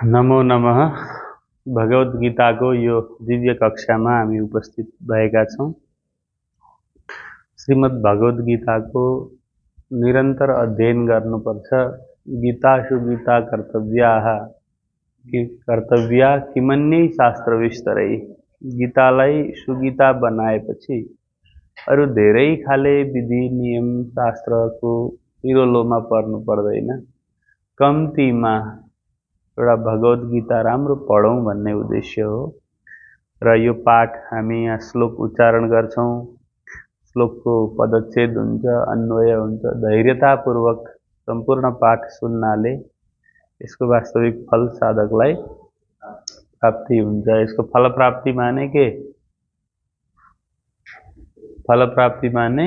नमो नमः। भगवत गीताको यो दिव्य कक्षामा हामी उपस्थित भएका छौँ। श्रीमद् भगवत गीताको निरन्तर अध्ययन गर्नुपर्छ। गीतासु गीता कर्तव्याः कर्तव्या किमन्यै शास्त्रविस्तरै। गीतालाई सुगीता बनाएपछि अरू धेरै खाले विधि नियम शास्त्रको पिरोलोमा पर्नु पर्दैन। कम्तीमा एउटा भगवत गीता राम्रो पढौँ भन्ने उद्देश्य हो। र यो पाठ हामी यहाँ श्लोक उच्चारण गर्छौँ। श्लोकको पदच्छेद हुन्छ, अन्वय हुन्छ। धैर्यतापूर्वक सम्पूर्ण पाठ सुन्नाले यसको वास्तविक फल साधकलाई प्राप्ति हुन्छ। यसको फल प्राप्ति माने के? फल प्राप्ति माने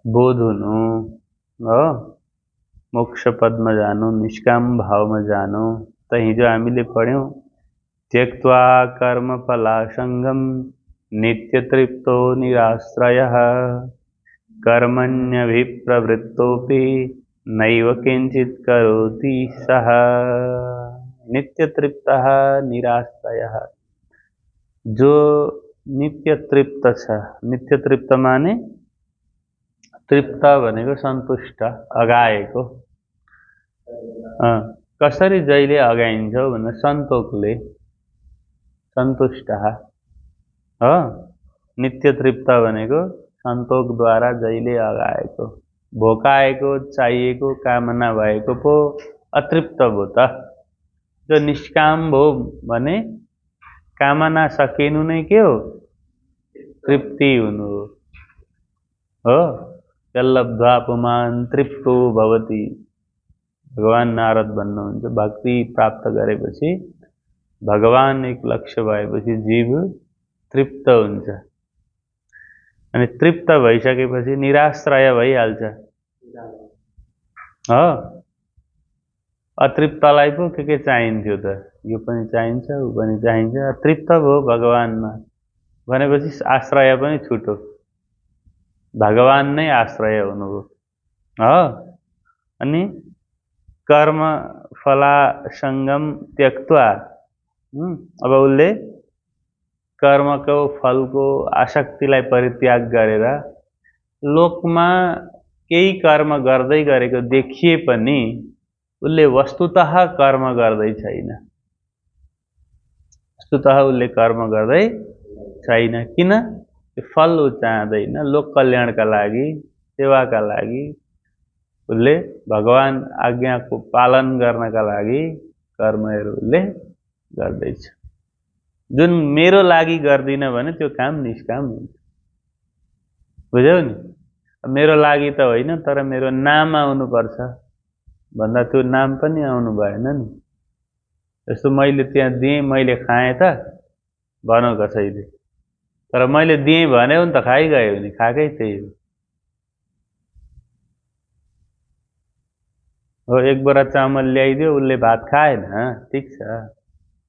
बोध हुनु हो, मोक्ष पदमा जानु, निष्काम भावमा जानु। त हिजो हामीले पढ्यौं त्यक्त्वा कर्मफलासङ्गं नित्यतृप्तो निराश्रयः कर्मण्यभिप्रवृत्तोऽपि नैव किञ्चित् करोति सः। नित्यतृप्तः निराश्रयः, जो नित्यतृप्त छ। नित्यतृप्त माने तृप्त भनेको सन्तुष्ट, अगाएको। कसरी जहिले अगाइन्छ भन्दा सन्तोकले, सन्तुष्ट हो। नित्य तृप्त भनेको सन्तोकद्वारा जहिले अगाएको, भोकाएको, चाहिएको, कामना भएको पो अतृप्त भो त। जो निष्काम भो भने कामना सकिनु नै के हो? तृप्ति हुनु हो। यल्लब्ध्वा पुमान् तृप्तो भवति। भगवान नारद भन्नुहुन्छ भक्ति प्राप्त गरेपछि, भगवान एक लक्ष्य भएपछि जीव तृप्त हुन्छ। अनि तृप्त भइसकेपछि निराश्रय भइहाल्छ हो। अतृप्तलाई पो के चाहिन्थ्यो त? यो पनि चाहिन्छ, उ पनि चाहिन्छ। तृप्त भयो भगवानमा भनेपछि आश्रय पनि छुटो। भगवान नै आश्रय हुनुभयो हो। अनि कर्म फलासङ्गम त्यक्त्वा, अब उसले कर्मको फलको आसक्तिलाई परित्याग गरेर लोकमा केही कर्म गर्दै गरेको देखिए पनि उसले वस्तुतः कर्म गर्दै छैन। वस्तुतः उसले कर्म गर्दै छैन। किन? फल उ चाहदैन। लोक कल्याणका लागि, सेवाका लागि, उसले भगवान आज्ञाको पालन गर्नका लागि कर्महरू उसले गर्दैछ। जुन मेरो लागि गर्दिन भने त्यो काम निष्काम हुन्छ। बुझ्यौ नि? मेरो लागि त होइन, तर मेरो नाम आउनुपर्छ भन्दा त्यो नाम पनि आउनु भएन नि। जस्तो मैले त्यहाँ दिएँ, मैले खाएँ त भन कसैले, तर मैले दिएँ भन्यो नि त खाइगयो नि, खाएकै त्यही हो। एक बोरा चामल ल्याइदियो, उसले भात खाएन, ठिक छ,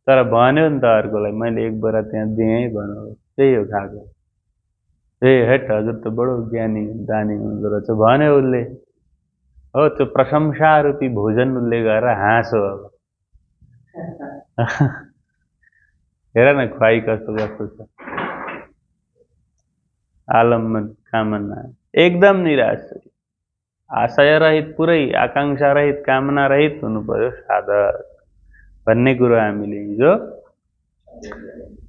तर भन्यो नि त अर्कोलाई मैले एक बोरा त्यहाँ दिएँ भनौ, त्यही हो खाएको। ए हेट हजुर त बडो ज्ञानी दानी हुँदो रहेछ भन्यो उसले हो। त्यो प्रशंसा रूपी भोजन उसले गरेर हाँसो। अब हेर न खुवाई कस्तो कस्तो छ। आलम्बन कामना एकदम निराश, आशय रहित, पुरै आकांक्षा रहित, कामना रहित हुनु पर्यो साधक भन्ने कुरो हामीले हिजो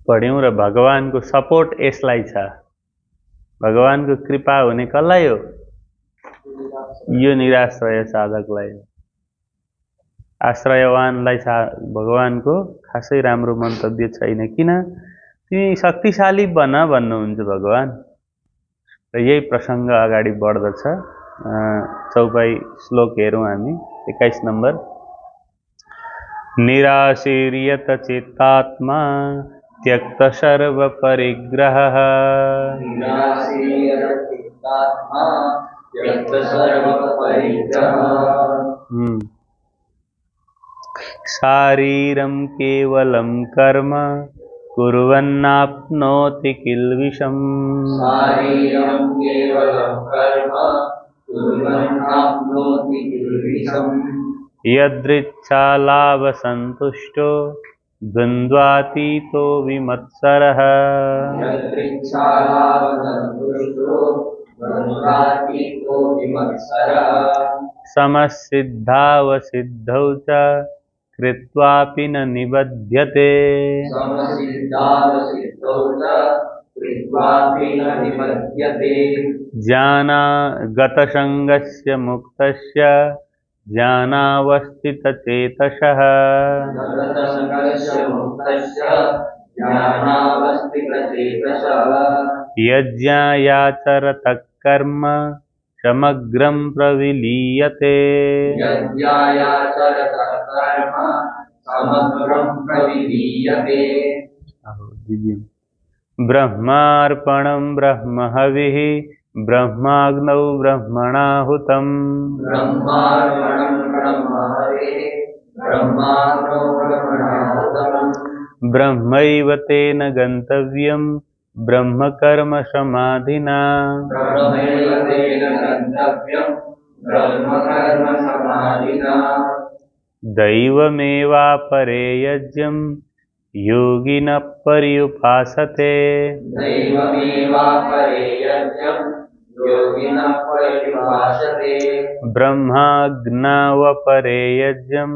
पढ्यौं। र भगवानको सपोर्ट यसलाई छ। भगवानको कृपा हुने कसलाई हो? यो निराश्रय साधकलाई हो। आश्रयवानलाई भगवानको खासै राम्रो मन्तव्य छैन। किन? तिमी शक्तिशाली बन भन्नुहुन्छ भगवान। र यही प्रसङ्ग अगाडि बढ्दछ। चौपाई श्लोक हेरौँ हामी। 21 नम्बर। निराशीर्यत चित्तात्मा त्यक्त सर्व परिग्रहः शारीरं केवलं कर्म कुर्वन्नाप्नोति किल्बिषम्। यदृच्छालाभसन्तुष्टो द्वन्द्वातीतो विमत्सरः समसिद्धावसिद्धौ च कृत्वापि न निबध्यते गतसङ्गस्य मुक्तस्य ज्ञानावस्थितचेतसः यज्ञायाचरतः कर्म समग्रं प्रविलीयते ब्रह्मार्पणं ब्रह्महविः ब्रह्माग्नौ ब्रह्मणाहुतम् ब्रह्मैव तेन गन्तव्यं ब्रह्मकर्म समाधिना दैवमेवापरे यज्ञं योगिनः पर्युपासते ब्रह्माज्ञावपरे यज्ञं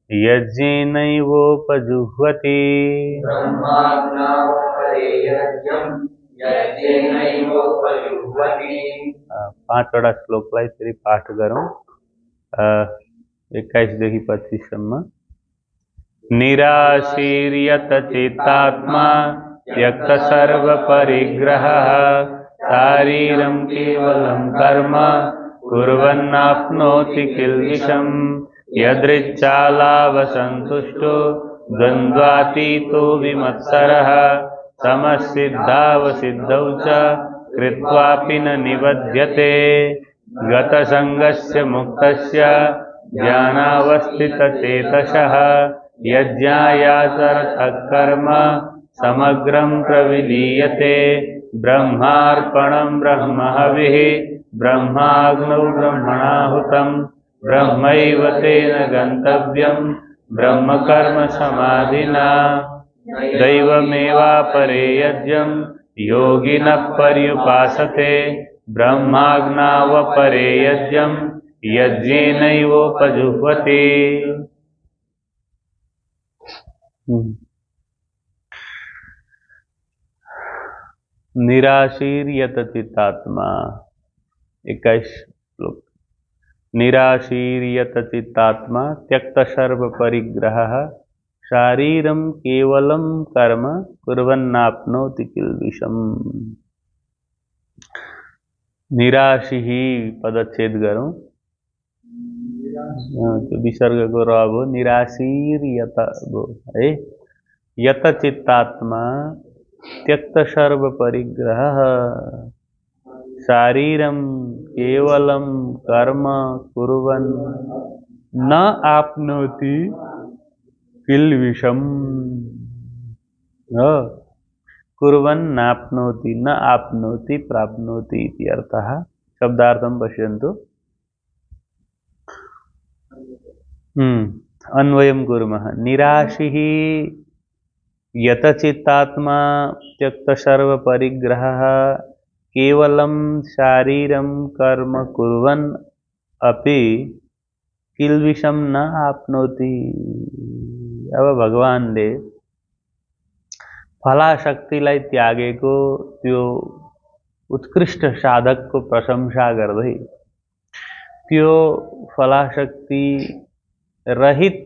यज्ञेनैवोपजुह्वति पाँचवटा श्लोकलाई फेरि पाठ गरौँ 21 देखि 25 सम्म। निराशीर्यत चित्तात्मा त्यक्त सर्व परिग्रहः शारीरं केवलं कर्म कुर्वन्नाप्नोति किल्बिषम् यदृच्छालाभसन्तुष्टो द्वन्द्वातीतो विमत्सरः समसिद्धावसिद्धौ च कृत्वापि न निबध्यते गतसङ्गस्य मुक्तस्य ज्ञानावस्थितचेतसः यज्ञायाचरतः कर्म समग्रं प्रविलीयते ब्रह्मार्पणं ब्रह्महविः ब्रह्माग्नौ ब्रह्मणाहुतम् ब्रह्मैव तेन गन्तव्यं ब्रह्मकर्म समाधिना दैवमेवापरे यज्ञं योगिनः पर्युपासते ब्रह्माज्ञावपरे यज्ञं यज्ञेनैवोपजुह्वति। निराशीर्यत चित्तात्मा 21 श्लोक। निराशीर्यत चित्तात्मा त्यक्त सर्व परिग्रहः शारीरं केवलं कर्म कुर्वन्नाप्नोति किल्बिषम्। निराशी ही पदच्छेद करूं तो विसर्ग को रहो निराशीर यत है यत चित्तात्मा त्यक्त सर्व परिग्रह शारीरम केवलम कर्म कुर्वन् न आपनोति किल्बिषम् कुर्वन् नाप्नोति न आपनोति प्राप्नोति इति अर्थः। शब्दार्थं पश्यन्तु। अन्वयं कुर्मः। निराशिः यतचित्तात्मा त्यक्त सर्व परिग्रहः केवलं शारीरं कर्म कुर्वन् अपि किल्बिषं न आपनोति। अब भगवानले फलाशक्तिलाई त्यागेको त्यो उत्कृष्ट साधकको प्रशंसा गर्दै त्यो फलाशक्ति रहित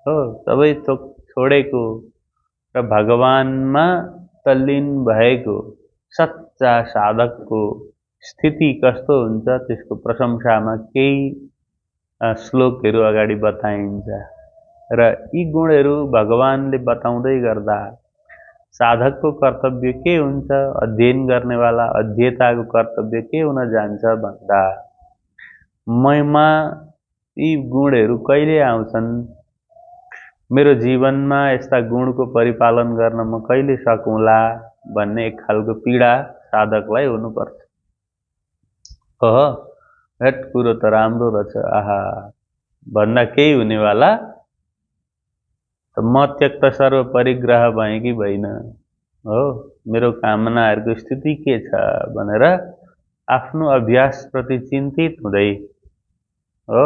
हो सबै छोडेको र भगवानमा तल्लीन भएको सच्चा साधकको स्थिति कस्तो हुन्छ त्यसको प्रशंसामा केही श्लोकहरू अगाडि बताइन्छ र यी गुणहरू भगवानले बताउँदै गर्दा साधकको कर्तव्य के हुन्छ, अध्ययन गर्नेवाला अध्येताको कर्तव्य के हुन जान्छ भन्दा ममा यी गुणहरू कहिले आउँछन्, मेरो जीवनमा यस्ता गुणको परिपालन गर्न म कहिले सकौँला भन्ने एक खालको पीडा साधकलाई हुनुपर्छ। हेट कुरो त राम्रो रहेछ, आहा भन्दा केही हुनेवाला त म त्यक्त सर्व परिग्रह भएँ कि भइन हो, मेरो कामनाहरूको स्थिति के छ भनेर आफ्नो अभ्यासप्रति चिन्तित हुँदै हो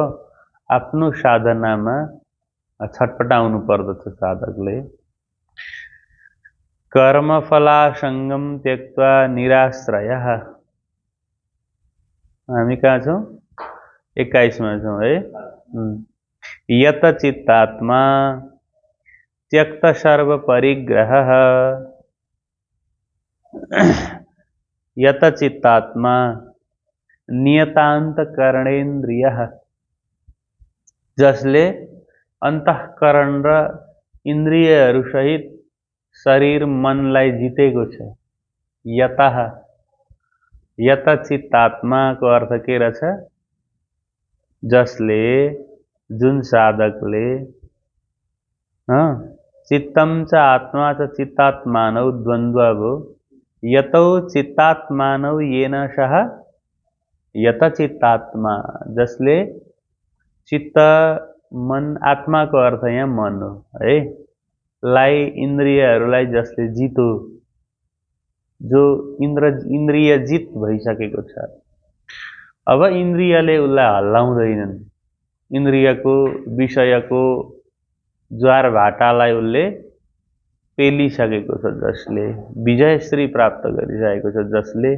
आफ्नो साधनामा छटपटाउनु पर्दछ साधकले। कर्मफलासङ्गम त्यक्त्वा निराश्रयः। हामी कहाँ छौँ? 21 मा छौँ है। यत चित्तात्मा त्यक्त सर्व परिग्रहः। यत चित्तात्मा नियतान्तकरणेन्द्रियः। जसले अन्तःकरण र इन्द्रियहरू सहित शरीर मनलाई जितेको छ। यतः यत चित्तात्मा को अर्थ के रहेछ? जसले, जुन साधकले चित्तम च आत्मा च चित्तात्मानौ द्वन्द्व भो यतौ चित्तात्मानौ येन सह यत चित्तात्मा। जसले चित्त मन, आत्मा को अर्थ यहाँ मन हो है, लाई इन्द्रियहरूलाई जसले जितो, जो इन्द्रिय जित भइसकेको छ। अब इन्द्रियले उसलाई हल्लाउँदैनन्। इन्द्रियको विषयको ज्वार भाटालाई उसले पेलिसकेको छ। जसले विजयश्री प्राप्त गरिसकेको छ, जसले,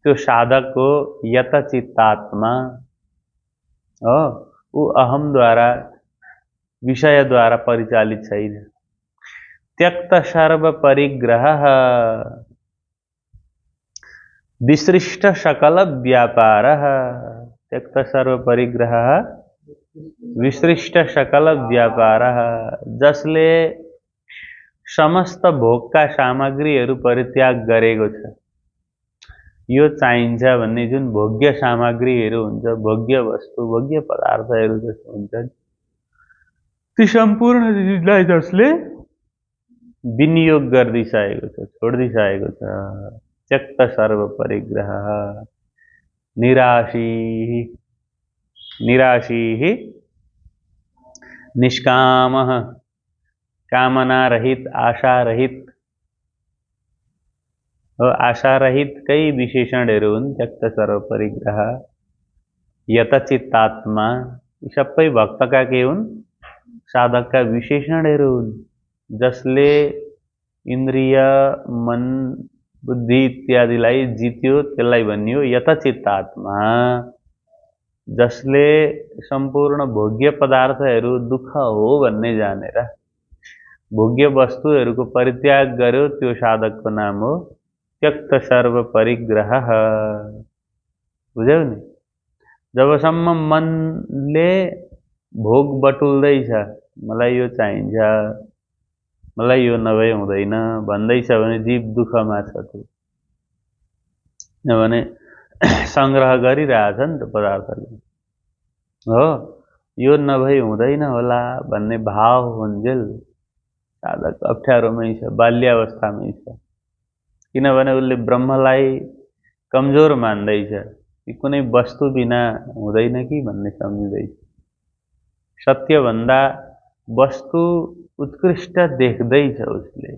त्यो साधक हो यत चित्तात्मा हो। ऊ अहमद्वारा, विषयद्वारा परिचालित छैन। त्यक्त सर्व परिग्रहः विसृष्ट सकल व्यापारः। त्यक्त सर्व परिग्रहः विसृष्ट सकल व्यापारः। जसले समस्त भोगका सामग्रीहरू परित्याग गरेको छ। यो चाहिन्छ भन्ने जुन भोग्य सामग्रीहरू हुन्छ, भोग्य वस्तु, भोग्य पदार्थहरू जस्तो हुन्छन्, ती सम्पूर्ण चिजलाई जसले विनियोग गरिदिसकेको छ, छोडिदिसकेको छ। त्यक्त सर्व परिग्रह निराशीः निष्कामः कामना रहित, आशा रहित। आशा रहित कई विशेषणहरू हुन् त्यक्त सर्व परिग्रह। यत चित्तात्मा, यी सबै भक्तका के हुन्? साधकका विशेषणहरू हुन्। जसले इन्द्रिय, मन, बुद्धि इत्यादिलाई जित्यो, त्यसलाई भनियो यत चित्तात्मा। जसले सम्पूर्ण भोग्य पदार्थहरू दुःख हो भन्ने जानेर भोग्य वस्तुहरूको परित्याग गर्यो, त्यो साधकको नाम हो त्यक्त सर्व परिग्रहः। बुझ्यौ नि? जबसम्म मनले भोग बटुल्दैछ, मलाई यो चाहिन्छ, मलाई यो नभए हुँदैन भन्दैछ भने जीव दुःखमा छ। त्यो किनभने संग्रह गरिरहेछ नि त पदार्थले हो। यो नभई हुँदैन होला भन्ने भाव हुन्जेल साधक अप्ठ्यारोमै छ, बाल्यावस्थामै छ। किनभने उसले ब्रह्मलाई कमजोर मान्दैछ, कुनै वस्तु बिना हुँदैन कि भन्ने सम्झिँदैछ। सत्यभन्दा वस्तु उत्कृष्ट देख्दैछ उसले।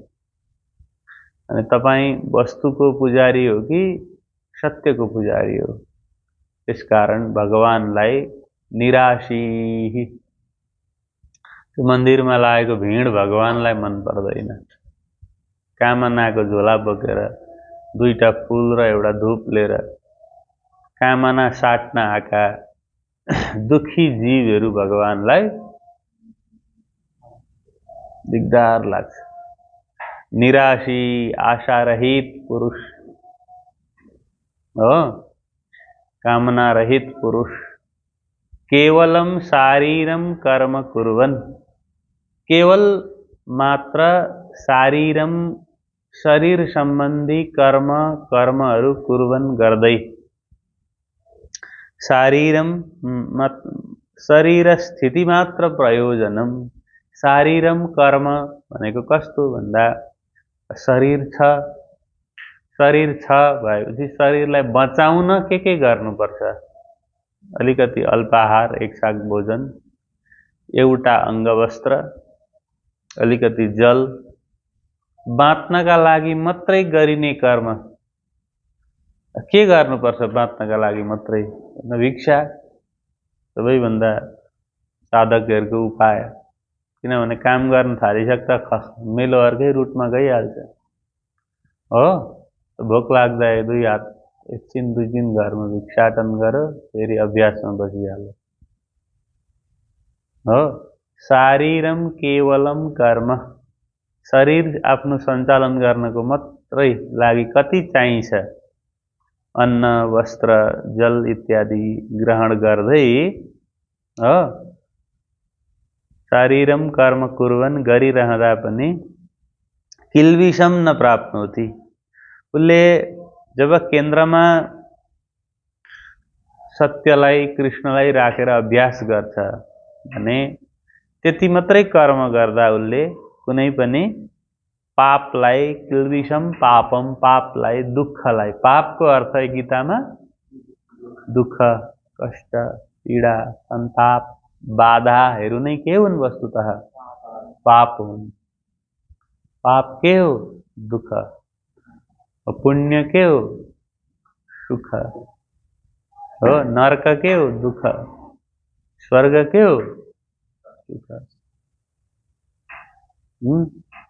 अनि तपाईँ वस्तुको पुजारी हो कि सत्यको पुजारी हो? त्यसकारण भगवानलाई निराशीः। त्यो मन्दिरमा लागेको भिड भगवानलाई मन पर्दैन। कामनाको झोला बोकेर, दुईटा फूल र एउटा धूप लिएर कामना साट्न आएका दुखी जीवहरू भगवानलाई दिगदार लाग्छ। निराशी, आशा रहित पुरुष हो, कामना रहित पुरुष। केवलम शारीरम कर्म कुर्वन्। केवल मात्र शारीरम, शरीर सम्बन्धी कर्महरू कुर्वन् गर्दै। शारीरम शरीर स्थिति मात्र प्रयोजनम। शारीरम कर्म भनेको कस्तो भन्दा, शरीर छ भएपछि शरीरलाई बचाउन के गर्नुपर्छ? अलिकति अल्पाहार, एक साग भोजन, एउटा अंगवस्त्र, अलिकति जल, बाँच्नका लागि मात्रै गरिने कर्म। के गर्नुपर्छ बाँच्नका लागि मात्रै? भिक्षा सबैभन्दा साधकहरूको उपाय। किनभने काम गर्न थालिसक्दा मेलो अर्कै रुटमा गइहाल्छ हो। भोक लाग्दा दुई हात एकछिन दुई दिन घरमा भिक्षाटन गर, फेरि अभ्यासमा बसिहाल्यो हो। शारीरम केवलम कर्म, शरीर आफ्नो सञ्चालन गर्नको मात्रै लागि कति चाहिन्छ, अन्न वस्त्र जल इत्यादि ग्रहण गर्दै हो। शारीरम कर्म कुर्वन्, गरिरहँदा पनि किल्बिषम न प्राप्नोति। उसले जब केन्द्रमा सत्यलाई कृष्णलाई राखेर अभ्यास गर्छ भने त्यति मात्रै कर्म गर्दा उसले कुनै पनि पापलाई, किल्बिषम पापम, पापलाई, दुःखलाई, पापको अर्थ गीतामा दुःख, कष्ट, पीडा, संताप, बाधाहरू नै के हुन्? वस्तुतः पाप हुन्। पाप के हो? दुःख। पुण्य के हो? सुख हो। नरक के हो? दुःख। स्वर्ग के हो? सुख।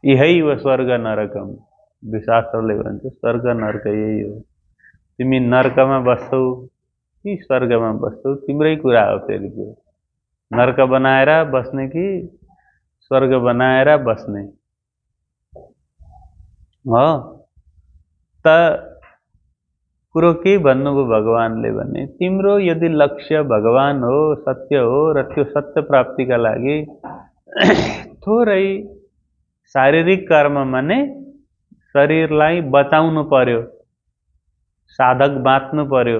यही स्वर्ग नरकम, शास्त्रले भन्छ स्वर्ग नरक यही हो। तिमी नरकमा बस्छौ कि स्वर्गमा बस्छौ तिम्रै कुरा हो। फेरि त्यो नरक बनाएर बस्ने कि स्वर्ग बनाएर बस्ने हो। त कुरो के भन्नुभयो भगवानले भने, तिम्रो यदि लक्ष्य भगवान हो, सत्य हो र त्यो सत्य प्राप्तिका लागि थोरै शारीरिक कर्म माने शरीरलाई बचाउनु पर्यो, साधक बाँच्नु पर्यो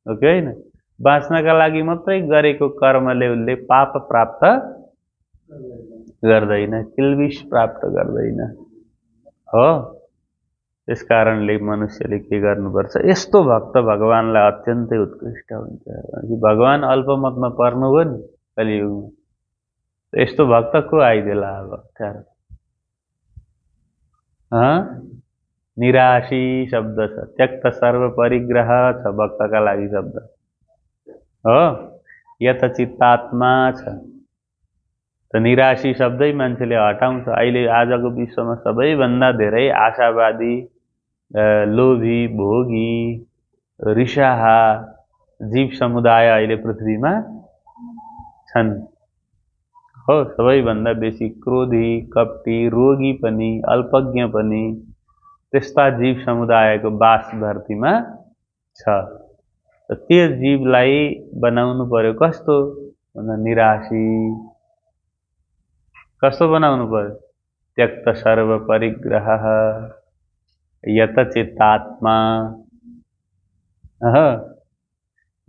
हो कि होइन? बाँच्नका लागि मात्रै गरेको कर्मले उसले पाप प्राप्त गर्दैन, किल्बिष प्राप्त गर्दैन हो। त्यस कारणले मनुष्यले के गर्नुपर्छ? यस्तो भक्त भगवानलाई अत्यन्तै उत्कृष्ट हुन्छ। भगवान अल्पमतमा पर्नुभयो नि कलियुगमा, यस्तो भक्त को आइदेला अब? निराशी शब्द छ, त्यक्त सर्व परिग्रह छ भक्तका लागि शब्द हो। यथचित्तात्मा छ, त निराशी शब्दै मान्छेले हटाउँछ। अहिले आजको विश्वमा सबैभन्दा धेरै आशावादी, लोभी, भोगी, रिसाहा जीव समुदाय अहिले पृथ्वीमा छन् हो। सबैभन्दा बेसी क्रोधी, कपटी, रोगी पनि, अल्पज्ञ पनि त्यस्ता जीव समुदायको बास धरतीमा छ। त्यो जीवलाई बनाउनु पर्यो कस्तो भन्दा निराशी। कस्तो बनाउनु पर्यो? त्यक्त सर्व परिग्रह, यतचित्तात्मा,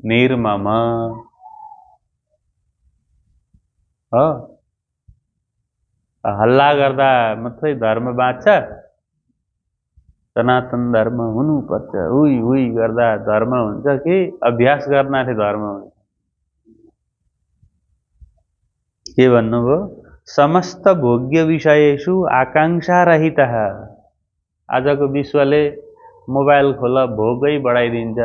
निर्मम हो। हल्ला गर्दा मात्रै धर्म बाँच्छ? सनातन धर्म हुनुपर्छ, हुई हुई गर्दा धर्म हुन्छ कि अभ्यास गर्नाले धर्म हुन्छ? के भन्नुभयो? समस्त भोग्य विषयेषु आकांक्षा रहितः। आजको विश्वले मोबाइल खोल भोगै बढाइदिन्छ,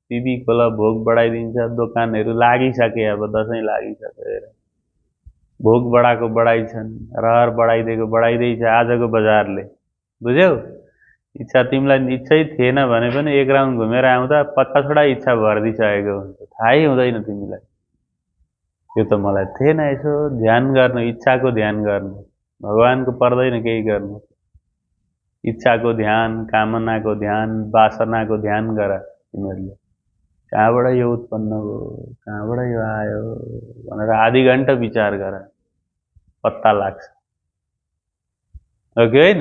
टिभी खोल भोग बढाइदिन्छ, दोकानहरू लागिसके, अब दसैँ लागिसके, भोग बढाएको बढाइछन्, रहर बढाइदिएको बढाइदैछ आजको बजारले। बुझ्यौ? इच्छा तिमीलाई इच्छै थिएन भने पनि एक राउन्ड घुमेर आउँदा 50वटा इच्छा भरिदिइसकेको हुन्छ, थाहै हुँदैन तिमीलाई। यो त मलाई थिएन। यसो ध्यान गर्नु, इच्छाको ध्यान गर्नु, भगवानको पर्दैन केही गर्नु। इच्छाको ध्यान, कामनाको ध्यान, वासनाको ध्यान गर। तिमीहरूले कहाँबाट यो उत्पन्न भयो, कहाँबाट यो आयो भनेर आधी घन्टा विचार गर, पत्ता लाग्छ हो कि होइन?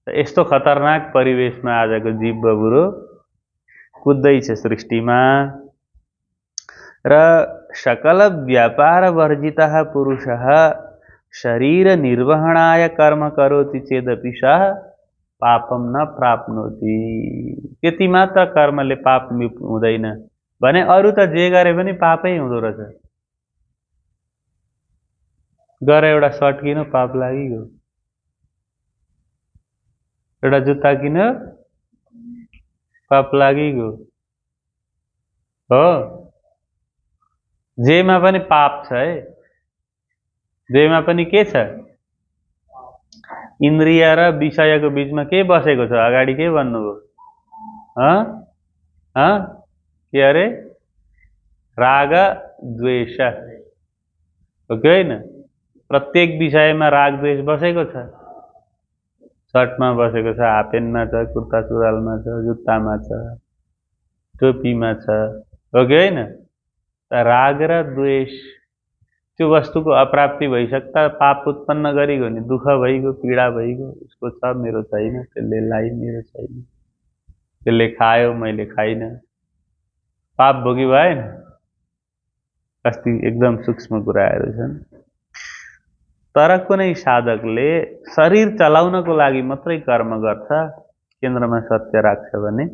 यस्तो खतरनाक परिवेशमा आजको जीव बबुरो कुद्दैछ सृष्टिमा। र सकल व्यापार वर्जितः पुरुषः शरीर निर्वहणाय कर्म करोति चेदपि सः पापम न प्राप्नोति। त्यति मात्र कर्मले पाप हुँदैन भने अरू त जे गरे पनि पापै हुँदो रहेछ। गएर एउटा सर्ट किन पाप लागिगयो, एउटा जुत्ता किन पाप लागिगयो हो। जेमा पनि पाप छ है, जेमा पनि के छ, इन्द्रिय र विषयको बीचमा के बसेको छ, अगाडि के भन्नुभयो, के अरे राग द्वेष हो कि होइन। प्रत्येक विषयमा राग द्वेष बसेको छ, सर्टमा बसेको छ, हाफ पेन्टमा छ, कुर्ता सुरुवालमा छ, जुत्तामा छ, टोपीमा छ, हो कि होइन। राग र द्वेष त्यो वस्तुको अप्राप्ति भइसक्दा पाप उत्पन्न गरिगयो नि, दुःख भइगयो, पीडा भइगयो, उसको छ मेरो छैन, त्यसले लाई मेरो छैन, त्यसले खायो मैले खाइन, पाप भोगी भएन। कति एकदम सूक्ष्म कुराहरू छन्। तर कुनै साधकले शरीर चलाउनको लागि मात्रै कर्म गर्छ, केन्द्रमा सत्य राख्छ भने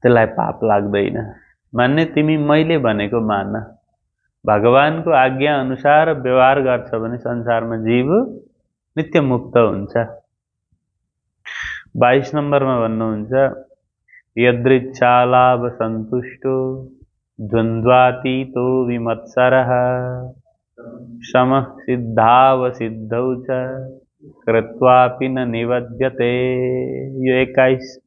त्यसलाई पाप लाग्दैन। मान्ने तिमी मैले भनेको मान, भगवानको आज्ञा अनुसार व्यवहार गर्छ भने संसारमा जीव नित्य मुक्त हुन्छ। 22 नम्बरमा भन्नुहुन्छ, यदृच्छालाभ सन्तुष्टो द्वन्द्वातीतो विमत्सरः समः सिद्धावसिद्धौ च कृत्वापि न निबध्यते। यो 21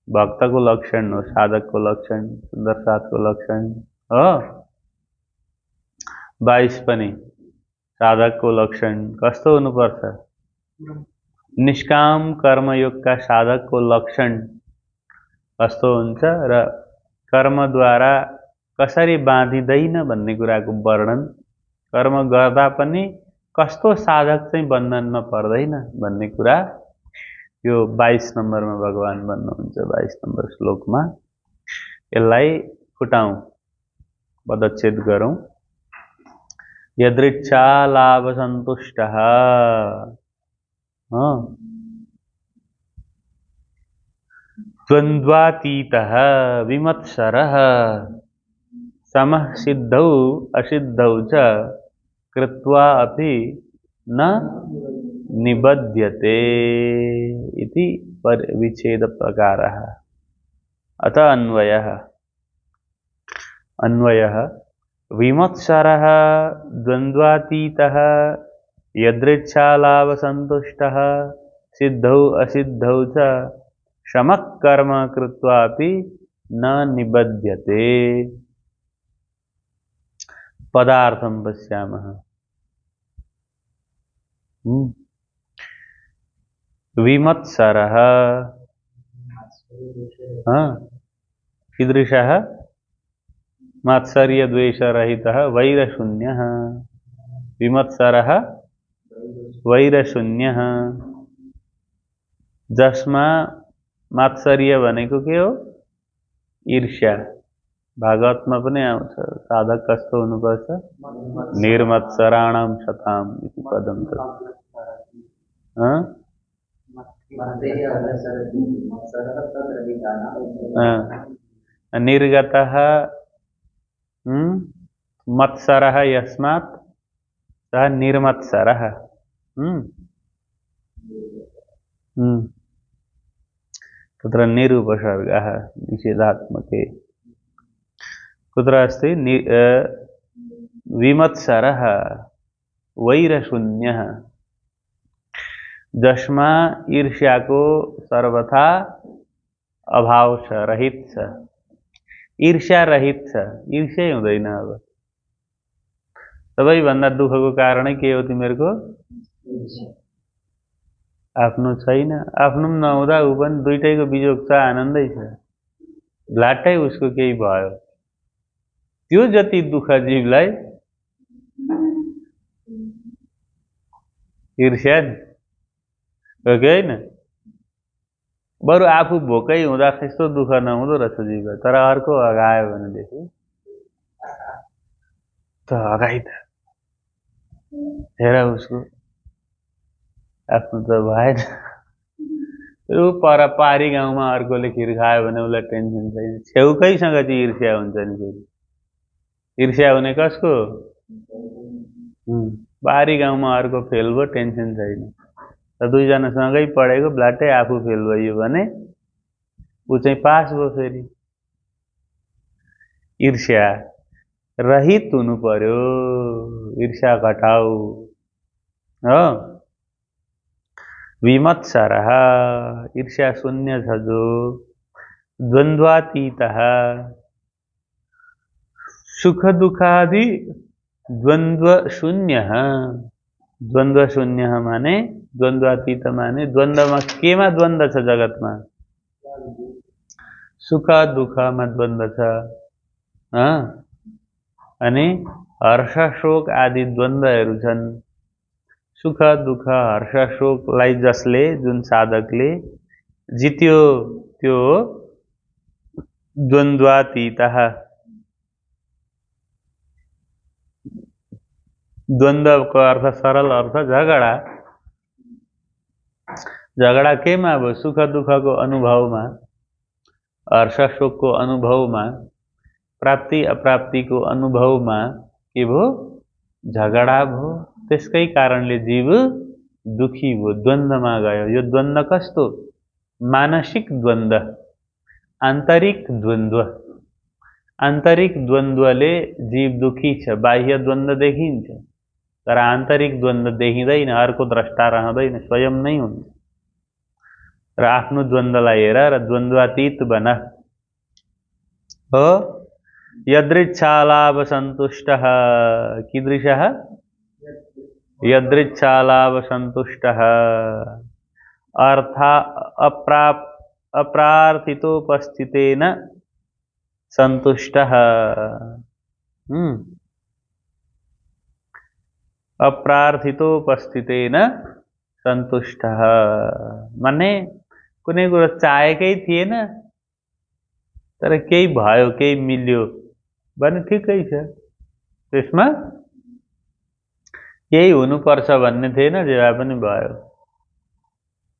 भक्तको लक्षण हो, साधकको लक्षण, सुन्दर साथको लक्षण हो। 22 पनि साधकको लक्षण कस्तो हुनुपर्छ, निष्काम कर्मयोगका साधकको लक्षण कस्तो हुन्छ र कर्मद्वारा कसरी बाँधिँदैन भन्ने कुराको वर्णन, कर्म गर्दा पनि कस्तो साधक चाहिँ बन्धनमा पर्दैन भन्ने कुरा यो 22 नम्बरमा भगवान भन्नुहुन्छ। 22 नम्बर श्लोकमा यसलाई फुटाउँ, पदच्छेद गरौँ। यदृच्छा लाभ सन्तुष्टः, द्वन्द्वातीतः विमत्सरः समः सिद्धौ असिद्धौ च कृत्वा अपि न निबध्यते इति विच्छेद प्रकारः। अतः अन्वयः विमत्सरः द्वन्द्वातीतः यदृच्छालाभ सन्तुष्टः सिद्धौ असिद्धौ च शमः कर्म कृत्वापि न निबध्यते। पदार्थं पश्यामः। विमत्सरः कीदृशः, मात्सर्यद्वेषरहितः वैरशून्यः। विमत्सरः वैरशून्यः, जसमा मात्सर्य भनेको के हो, ईर्ष्या। भागवतमा पनि आउँछ, साधक कस्तो हुनुपर्छ, निर्मत्सराणां शताम् इति पदं तत्। निर्गतः मत्सरः यस्मात् सः निर्मत्सरः। तत्र निरुपसर्गः निषेधात्मके। कुत्र अस्ति, विमत्सरः वैरशून्यः, जसमा ईर्ष्याको सर्वथा अभाव छ, रहित छ, ईर्ष्या रहित छ, ईर्ष्यै हुँदैन। अब सबैभन्दा दुःखको कारणै के हो तिमीहरूको, आफ्नो छैन, आफ्नो पनि नहुँदा ऊ पनि दुईटैको बिजोग छ, आनन्दै छ, भ्लाट्टै उसको केही भयो। त्यो जति दुःख जीवलाई ईर्ष्या हो कि होइन। बरु आफू भोकै हुँदा त्यस्तो दुःख नहुँदो रहेछ जीवलाई, तर अर्को अगायो भनेदेखि त अगाइ त हेर उसको, आफ्नो त भएन। ऊ पर पारी गाउँमा अर्कोले खिर खायो भने उसलाई टेन्सन छैन, छेउकैसँग चाहिँ ईर्ष्या हुन्छ नि। फेरि ईर्ष्या हुने कसको, बारी गाउँमा अर्को फेल भयो, टेन्सन छैन। र दुईजना सँगै पढेको, ब्लाटै आफू फेल भयो भने ऊ चाहिँ पास भयो। फेरि ईर्ष्या रहित हुनु पर्यो, ईर्ष्या घटाऊ हो। विमत्सरः ईर्ष्या शून्य छ जो, द्वन्द्वातीतः सुख दुखादि द्वन्द्व शून्य। द्वन्द्व शून्य माने, द्वन्द्वातीत माने द्वन्द्वमा केमा द्वन्द्व छ जगतमा? सुख दुःखमा द्वन्द्व छ। अनि हर्ष शोक आदि द्वन्द्वहरू छन्। सुख दुःख हर्ष शोकलाई जसले, जुन साधकले जित्यो त्यो द्वन्द्वातीतः। द्वन्द्वको अर्थ, सरल अर्थ झगडा। झगडा केमा भयो? सुख दुःखको अनुभवमा, हर्ष शोकको अनुभवमा, प्राप्ति अप्राप्तिको अनुभवमा के भयो? झगडा भयो। त्यसकै कारणले जीव दुखी भयो, द्वन्द्वमा गयो। यो द्वन्द्व कस्तो? मानसिक द्वन्द्व, आन्तरिक द्वन्द्व। आन्तरिक द्वन्द्वले जीव दुखी छ। बाह्य द्वन्द्व देखिन्छ तर आन्तरिक द्वन्द्व देखिँदैन, अर्को द्रष्टा रहँदैन, स्वयं नै हुन्छ। र आफ्नो द्वन्द्वलाई हेर र द्वन्द्वातीत बन हो। यदृच्छालाभ सन्तुष्टः, कीदृशः? यदृच्छालाभ सन्तुष्टः अर्था अप्रार्थितोपस्थितेन सन्तुष्टः। अप्रार्थितोपस्थितेन सन्तुष्टः माने कुनै कुरो चाहेकै थिएन तर केही भयो, केही मिल्यो भने ठिकै छ। त्यसमा केही हुनुपर्छ भन्ने थिएन, जे भए पनि भयो,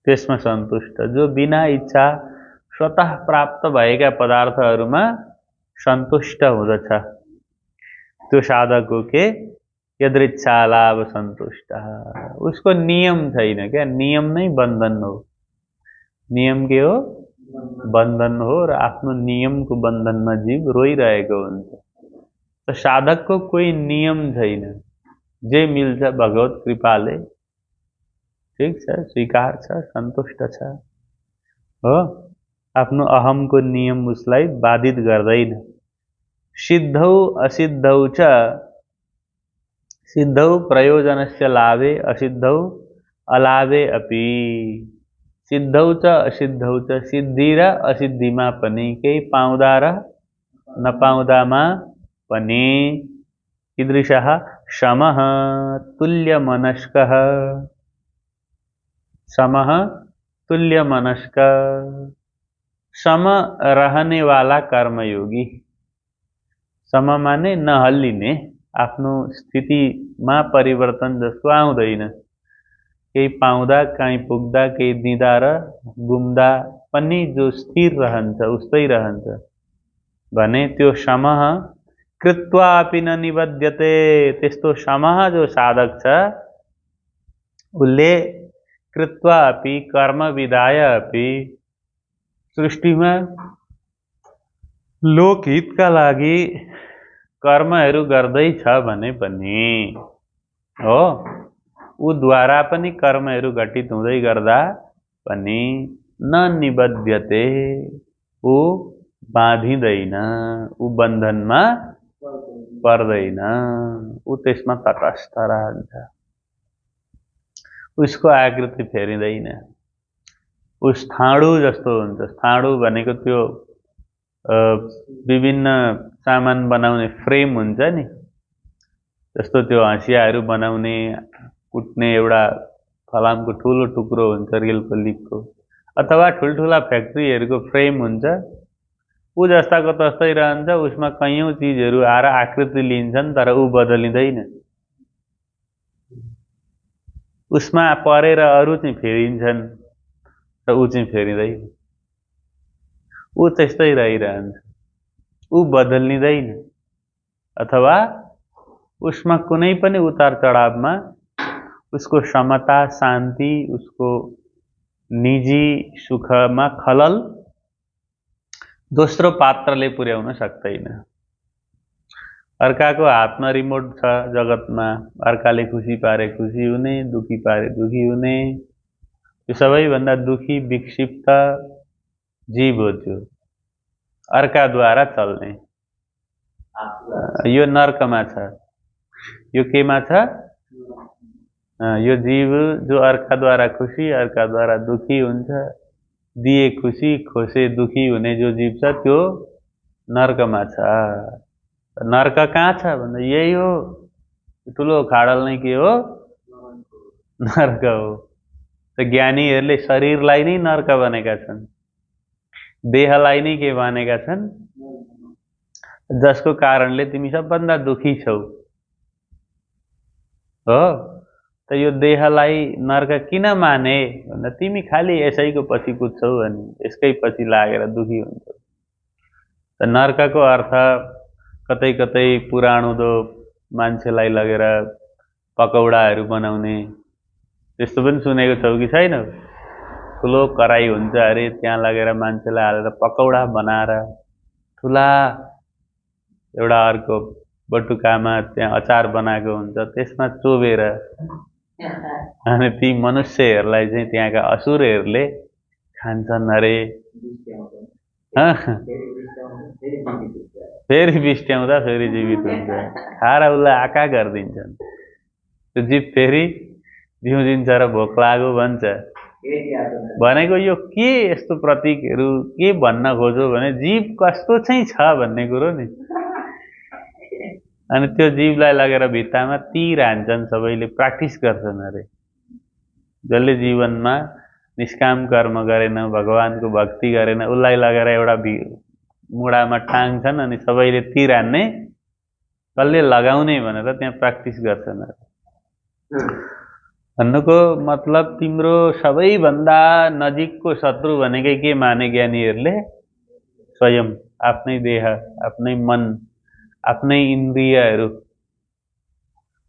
त्यसमा सन्तुष्ट। जो बिना इच्छा स्वतः प्राप्त भएका पदार्थहरूमा सन्तुष्ट हुँदछ त्यो साधक हो के यदृच्छालाभ सन्तुष्ट। उसको नियम छैन क्या, नियम नै बन्धन हो। नियम के हो? बन्धन हो। र आफ्नो नियमको बन्धनमा जीव रोइरहेको हुन्छ। त साधकको कोही नियम छैन, जे मिल्छ भगवत कृपाले ठिक छ, स्वीकार छ, सन्तुष्ट छ हो। आफ्नो अहमको नियम उसलाई बाधित गर्दैन। सिद्धौ असिद्धौ च, सिद्धौ प्रयोजनस्य लाभे, असिद्धौ अलाभे अपि। सिद्धौ च असिद्धौ च, सिद्धि र असिद्धिमा पनि, केही पाउँदा र नपाउँदामा पनि कीदृशः? समः तुल्यमनस्कः। समः तुल्यमनस्क, सम रहने वाला कर्मयोगी। सम माने नहल्लिने, आफ्नो स्थितिमा परिवर्तन जस्तो आउँदैन। केही पाउँदा, कहीँ पुग्दा, केही दिँदा र गुम्दा पनि जो स्थिर रहन्छ उस्तै रहन्छ भने त्यो समः कृत्वा अपि न निबध्यते। त्यस्तो समः जो साधक छ उसले कृत्वा अपि, कर्म विधाय अपि, सृष्टिमा लोकहितका लागि कर्महरू गर्दैछ भने पनि हो, उद्वारा पनि कर्महरू घटित हुँदै गर्दा पनि न निबध्यते, ऊ बाँधिँदैन, ऊ बन्धनमा पर्दैन, ऊ त्यसमा तटस्थ रहन्छ। उसको आकृति फेरिँदैन, ऊ स्थाणु जस्तो हुन्छ। स्थाणु भनेको त्यो विभिन्न सामान बनाउने फ्रेम हुन्छ नि, जस्तो त्यो हँसियाहरू बनाउने, कुट्ने एउटा फलामको ठुलो टुक्रो हुन्छ रेलको लिकको, अथवा ठुल्ठुला फ्याक्ट्रीहरूको फ्रेम हुन्छ। ऊ जस्ताको तस्तै रहन्छ, उसमा कैयौं चिजहरू आएर आकृति लिन्छन् तर ऊ बदलिँदैन। उसमा परेर अरू चाहिँ फेरिन्छन् र ऊ चाहिँ फेरिँदैन। ऊ त्यस्तै रहिरहन्छ, ऊ बदलिँदैन। अथवा उसमा कुनै पनि उतार चढावमा उसको समता, शान्ति, उसको निजी सुखमा खलल दोस्रो पात्रले पुर्याउन सक्दैन। अर्काको हातमा रिमोट छ जगतमा, अर्काले खुसी पारे खुसी हुने, दुखी पारे दुखी हुने, यो सबैभन्दा दुखी विक्षिप्त जीव हो त्यो, अर्काद्वारा चल्ने। यो नर्कमा छ। यो केमा छ? यो जीव जो अर्काद्वारा खुसी, अर्काद्वारा दुखी हुन्छ, दिए खुसी खोसे दुखी हुने जो जीव छ त्यो नर्कमा छ। नर्क कहाँ छ भन्दा यही हो, ठुलो खाडल नै के हो? नर्क हो। त ज्ञानीहरूले शरीरलाई नै नर्क भनेका छन्, देहलाई नै के भनेका छन्? जसको कारणले तिमी सबभन्दा दुखी छौ हो। त यो देहलाई नर्क किन माने भन्दा तिमी खालि यसैको पछि कुद्छौ अनि यसकै पछि लागेर दुखी हुन्छौ। त नर्कको अर्थ कतै कतै पुराणो मान्छेलाई लगेर पकौडाहरू बनाउने त्यस्तो पनि सुनेको छौ कि छैनौ? ठुलो कराई हुन्छ अरे, त्यहाँ लगेर मान्छेलाई हालेर पकौडा बनाएर ठुला एउटा अर्को बटुकामा त्यहाँ अचार बनाएको हुन्छ, त्यसमा चोबेर अनि ती मनुष्यहरूलाई चाहिँ त्यहाँका असुरहरूले खान्छन् अरे। फेरि बिस्ट्याउँदा फेरि जीवित हुन्छ, खाएर उसलाई आँखा गरिदिन्छन्। त्यो जीव फेरि जिउँदिन्छ र भोक लाग्यो भन्छ। भनेको यो के यस्तो प्रतीकहरू के भन्न खोज्यो भने जीव कस्तो चाहिँ छ भन्ने कुरो नि। अनि त्यो जीवलाई लगेर भित्तामा तीर हान्छन्, सबैले प्र्याक्टिस गर्छन् अरे। जसले जीवनमा निष्काम कर्म गरेन, भगवानको भक्ति गरेन, उसलाई लगेर एउटा मुढामा टाङ्छन् अनि सबैले तीर हान्ने, कसले लगाउने भनेर त्यहाँ प्र्याक्टिस गर्छन् अरे। भन्नुको मतलब तिम्रो सबैभन्दा नजिकको शत्रु भनेकै के माने ज्ञानीहरूले? स्वयं, आफ्नै देह, आफ्नै मन, आफ्नै इन्द्रियहरू।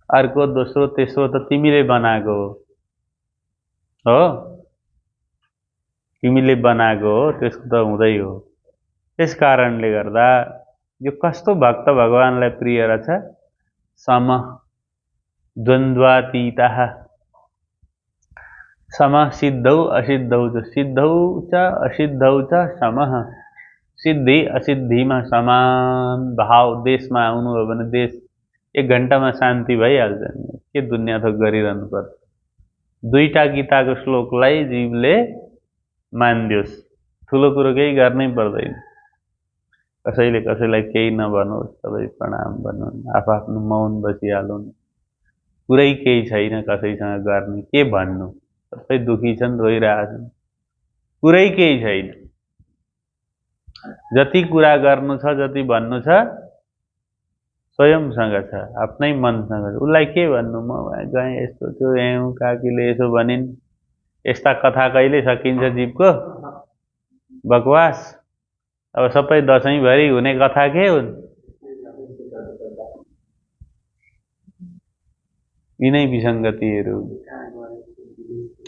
अर्को दोस्रो तेस्रो त तिमीले बनाएको हो, तिमीले बनाएको हो, त्यसको त हुँदै हो। त्यस कारणले गर्दा यो कस्तो भक्त भगवानलाई प्रिय रहेछ? सम द्वन्द्वातीतः, सम सिद्धौ असिद्धौ च, सिद्धौ च असिद्धौ च समः, सिद्धि असिद्धिमा समान भाव। देशमा आउनु हो भने देश 1 घण्टामा शान्ति भइहाल्छ, के दुनियाँ थोक गरिरहनु पर्छ। दुईटा गीताको श्लोकलाई जीवले मान्दियोस्, ठुलो कुरो केही गर्नै पर्दैन। कसैले कसैलाई केही नभनोस्, सबै प्रणाम भन्नुन्, आफ्नो मौन बसिहालुन्, कुरै केही छैन कसैसँग गर्ने, के भन्नु? सबै दुखी छन्, रोइरहेछन्, कुरै केही छैन। जति कुरा गर्नु छ, जति भन्नु छ स्वयंसँग छ, आफ्नै मनसँग छ। उसलाई के भन्नु? म गएँ यस्तो थियो, यहाँ काकीले यसो भनिन्, यस्ता कथा कहिले सकिन्छ जीवको? बकवास। अब सबै दशैंभरि हुने कथा के हुन्? यिनै विसङ्गतिहरू।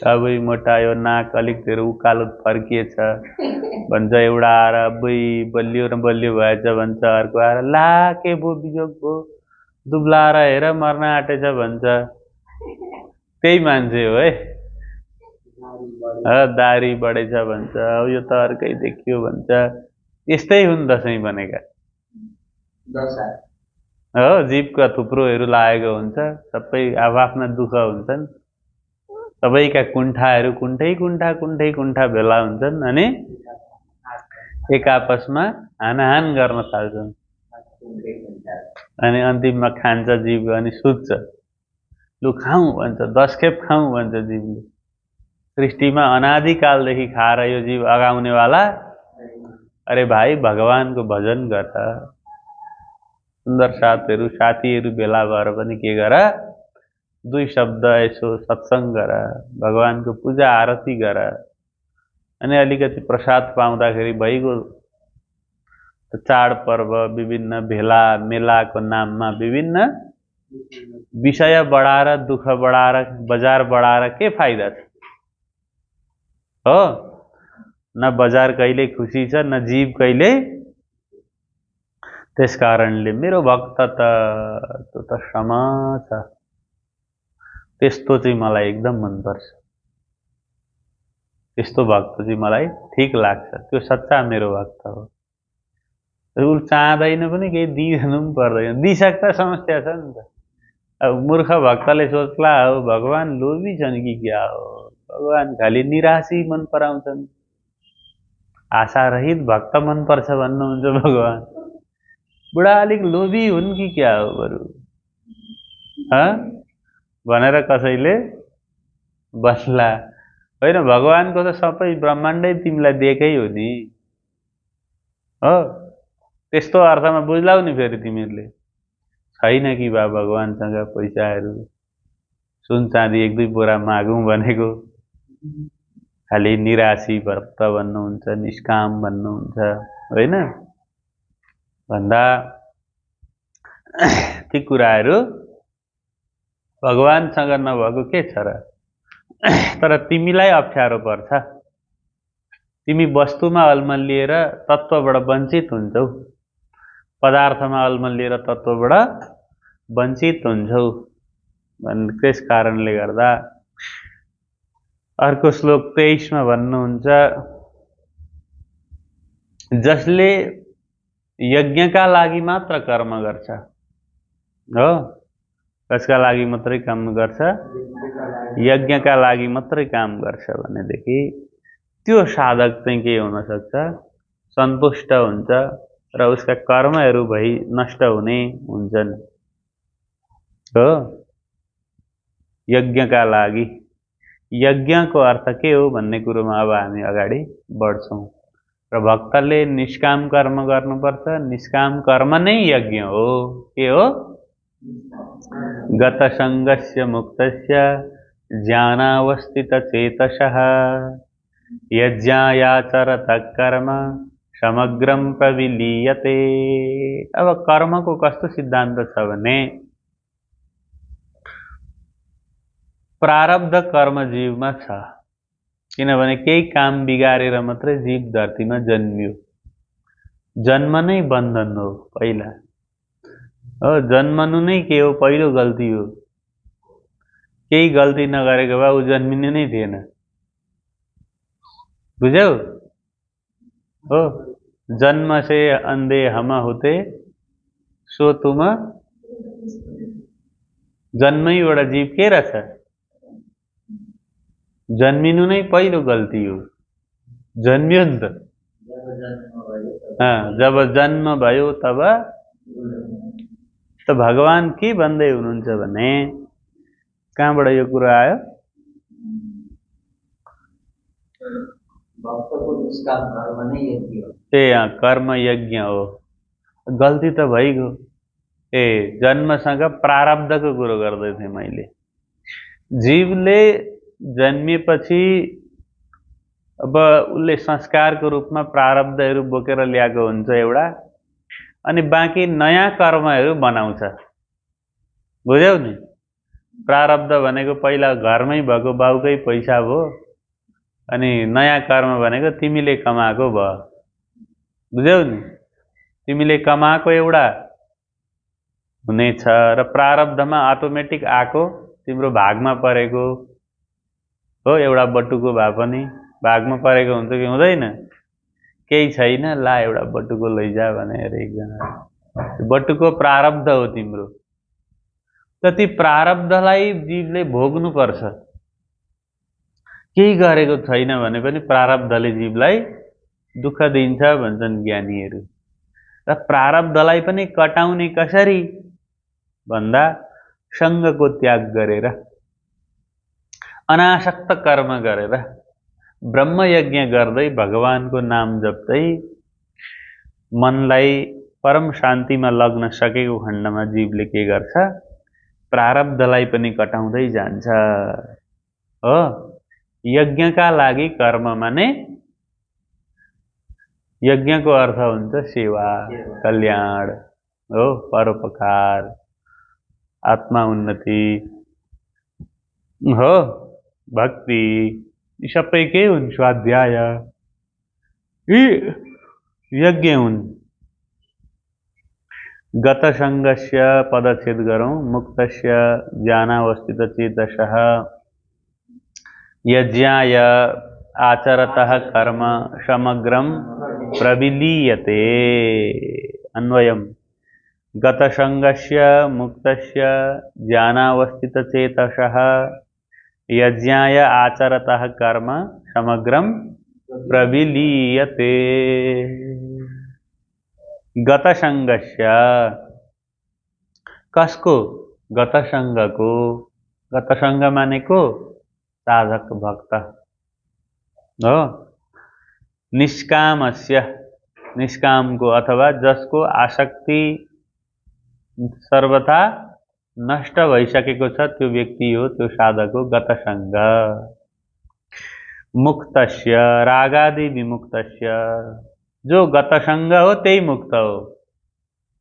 अबै मोटायो, नाक अलिक धेरै उकालो फर्किएछ भन्छ एउटा आएर, अबै बलियो न बलियो भएछ भन्छ अर्को आएर, ला के भो बिजोग भो, दुब्लाएर हेर मर्न आँटेछ भन्छ। त्यही मान्छे हो है। दारी बढेछ भन्छ, यो त अर्कै देखियो भन्छ। यस्तै हुन् दशैं भनेका हो। जीवका थुप्रोहरू लागेको हुन्छ, सबै आफ्ना दुःख हुन्छन्, सबैका कुण्ठाहरू कुण्ठै कुण्ठा भेला हुन्छन् अनि एक आपसमा हानाहान गर्न थाल्छन्। अनि अन्तिममा खान्छ जीव अनि सुत्छ। लु खाउँ भन्छ, 10 खेप खाउँ भन्छ जीवले। सृष्टिमा अनादिकालदेखि खाएर यो जीव अगाउनेवाला। अरे भाइ, भगवानको भजन गर, सुन्दर साथीहरू भेला भएर पनि के गर? 2 शब्द यसो सत्सङ्ग गर, भगवानको पूजा आरती गर। अनि अलिकति प्रसाद पाउँदाखेरि भइगयो। चाडपर्व, विभिन्न भेला मेलाको नाममा विभिन्न विषय बढाएर दुःख बढाएर बजार बढाएर के फाइदा छ हो? न बजार कहिले खुसी छ न जीव कहिले। त्यसकारणले मेरो भक्त त त्यो त सम छ, त्यस्तो चाहिँ मलाई एकदम मनपर्छ। त्यस्तो भक्त चाहिँ मलाई ठिक लाग्छ, त्यो सच्चा मेरो भक्त हो। ऊ चाहँदैन पनि केही दिइरहनु पनि पर्दैन, दिइसक्दा समस्या छ नि त। अब मूर्ख भक्तले सोच्ला हो भगवान लोभी छन् कि क्या हो, भगवान खालि निराशी मन पराउँछन्, आशारहित भक्त मनपर्छ भन्नुहुन्छ भगवान। बुढा अलिक लोभी हुन् कि क्या हो बरु भनेर कसैले बस्ला। होइन, भगवानको त सबै ब्रह्माण्डै तिमीलाई दिएकै हो नि हो। त्यस्तो अर्थमा बुझ्लाउ नि फेरि तिमीहरूले। छैन कि बा भगवानसँग पैसाहरू, सुन चाँदी 1-2 बोरा मागौँ भनेको, खालि निराशी भक्त भन्नुहुन्छ, निष्काम भन्नुहुन्छ होइन भन्दा ती कुराहरू भगवानसँग नभएको के छ र। तर तिमीलाई अप्ठ्यारो पर्छ, तिमी वस्तुमा अल्मलिएर तत्त्वबाट वञ्चित हुन्छौ, पदार्थमा अल्मलिएर तत्त्वबाट वञ्चित हुन्छौ। त्यस कारणले गर्दा अर्को श्लोक 23 मा भन्नुहुन्छ, जसले यज्ञका लागि मात्र कर्म गर्छ हो, कसका लागि मात्रै काम गर्छ, यज्ञका लागि मात्रै काम गर्छ भनेदेखि त्यो साधक चाहिँ के हुन सक्छ, सन्तुष्ट हुन्छ र उसका कर्महरू भई नष्ट हुने हुन्छन् हो। यज्ञका लागि, यज्ञको अर्थ के हो भन्ने कुरोमा अब हामी अगाडि बढ्छौँ। र भक्तले निष्काम कर्म गर्नुपर्छ, निष्काम कर्म नै यज्ञ हो। के हो? गतसङ्गस्य मुक्तस्य ज्ञानावस्थितचेतसः यज्ञायाचरतः कर्म समग्रं प्रविलीयते। अब कर्मको कस्तो सिद्धान्त छ भने प्रारब्ध कर्म जीवमा छ, किनभने केही काम बिगारेर मात्रै जीव धरतीमा जन्मियो। जन्म नै बन्धन हो पहिला हो, जन्मनु नै के हो, पहिलो गल्ती हो। केही गल्ती नगरेको भए ऊ जन्मिनु नै थिएन, बुझ्यौ हो। जन्म से अंधे हम होते सो तुम, जन्मैबाट जीव के रहेछ, जन्मिनु नै पहिलो गल्ती हो। जन्मियो नि त, जब जन्म भयो तब त भगवान के भन्दै हुनुहुन्छ भने, कहाँबाट यो कुरा आयो, भक्तको निष्काम कर्म नै यज्ञ हो। कर्म यज्ञ हो, गल्ती त भइगयो। जन्मसँग प्रारब्धको कुरो गर्दै थिएँ मैले। जीवले जन्मिएपछि अब उसले संस्कारको रूपमा प्रारब्धहरू बोकेर ल्याएको हुन्छ एउटा, अनि बाँकी नयाँ कर्महरू बनाउँछ, बुझ्यौ नि। प्रारब्ध भनेको पहिला घरमै भएको बाउकै पैसा भयो, अनि नयाँ कर्म भनेको तिमीले कमाएको भयो, बुझ्यौ नि। तिमीले कमाएको एउटा हुनेछ र प्रारब्धमा अटोमेटिक आएको तिम्रो भागमा परेको हो। एउटा बटुको भए पनि भागमा परेको हुन्छ कि हुँदैन, केही छैन ला एउटा बटुको लैजा भनेर एकजना, बटुको प्रारब्ध हो तिम्रो। त ती प्रारब्धलाई जीवले भोग्नुपर्छ। केही गरेको छैन भने पनि प्रारब्धले जीवलाई दुःख दिन्छ भन्छन् ज्ञानीहरू। र प्रारब्धलाई पनि कटाउने कसरी भन्दा सङ्गको त्याग गरेर, अनासक्त कर्म गरेर, ब्रह्मयज्ञ गर्दै भगवानको नाम जप्दै मनलाई परम शान्तिमा लग्न सकेको खण्डमा जीवले के गर्छ, प्रारब्धलाई पनि कटाउँदै जान्छ हो। यज्ञका लागि कर्म माने, यज्ञको अर्थ हुन्छ सेवा, कल्याण हो, परोपकार। आत्मा उन्नति हो, भक्ति, यी सबै के हुन्? स्वाध्याय, यी यज्ञ हुन्। गतसङ्गस्य पदच्छेद गरौँ। मुक्तस्य ज्ञानावस्थितचेतसः यज्ञाय आचरतः कर्म समग्रं प्रविलीयते। अन्वयम् गतसङ्गस्य मुक्तस्य ज्ञानावस्थितचेतसः यज्ञाय आचरतः कर्म समग्रं प्रविलीयते। गतसङ्गस्य कसको? गतसङ्गको। गतसङ्ग मानेको साधक भक्त हो। निष्कामस्य, निष्कामको अथवा जसको आसक्ति सर्वथा नष्ट भइसकेको छ त्यो व्यक्ति हो, त्यो साधक हो गतसङ्ग। मुक्तस्य रागादि विमुक्तस्य, जो गतसङ्ग हो त्यही मुक्त हो।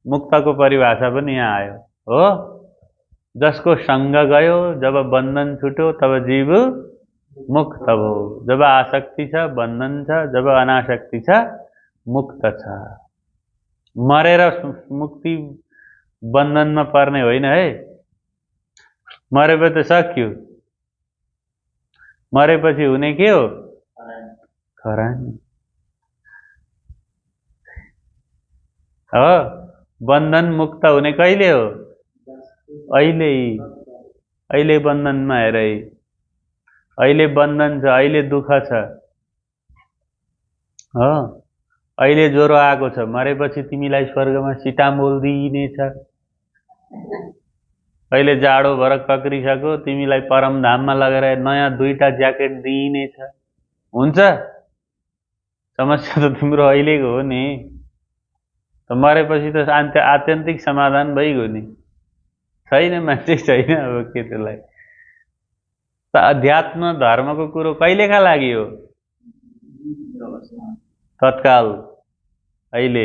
मुक्तको परिभाषा पनि यहाँ आयो हो। जसको सङ्ग गयो, जब बन्धन छुट्यो तब जीव मुक्त भयो। जब आसक्ति छ बन्धन छ, जब अनासक्ति छ मुक्त छ। मरेर मुक्ति बन्धनमा पर्ने होइन है। मरेपछि त सक्यो। मरेपछि हुने के हो? खरानी हो। बन्धन मुक्त हुने कहिले हो? अहिले बन्धनमा हेर, अहिले बन्धन छ, अहिले दुःख छ हो। अहिले ज्वरो आएको छ, मरेपछि तिमीलाई स्वर्गमा सिटामोल दिइनेछ। अहिले जाडो भएर कक्रिसक्यो, तिमीलाई परमधाममा लगेर नयाँ 2टा ज्याकेट दिइनेछ। हुन्छ? समस्या त तिम्रो अहिलेको हो नि। त मरेपछि त आत्यन्तिक समाधान भइगयो नि। छैन, मान्छे छैन, अब के त्यसलाई। त अध्यात्म धर्मको कुरो कहिलेका लागि हो? तत्काल, अहिले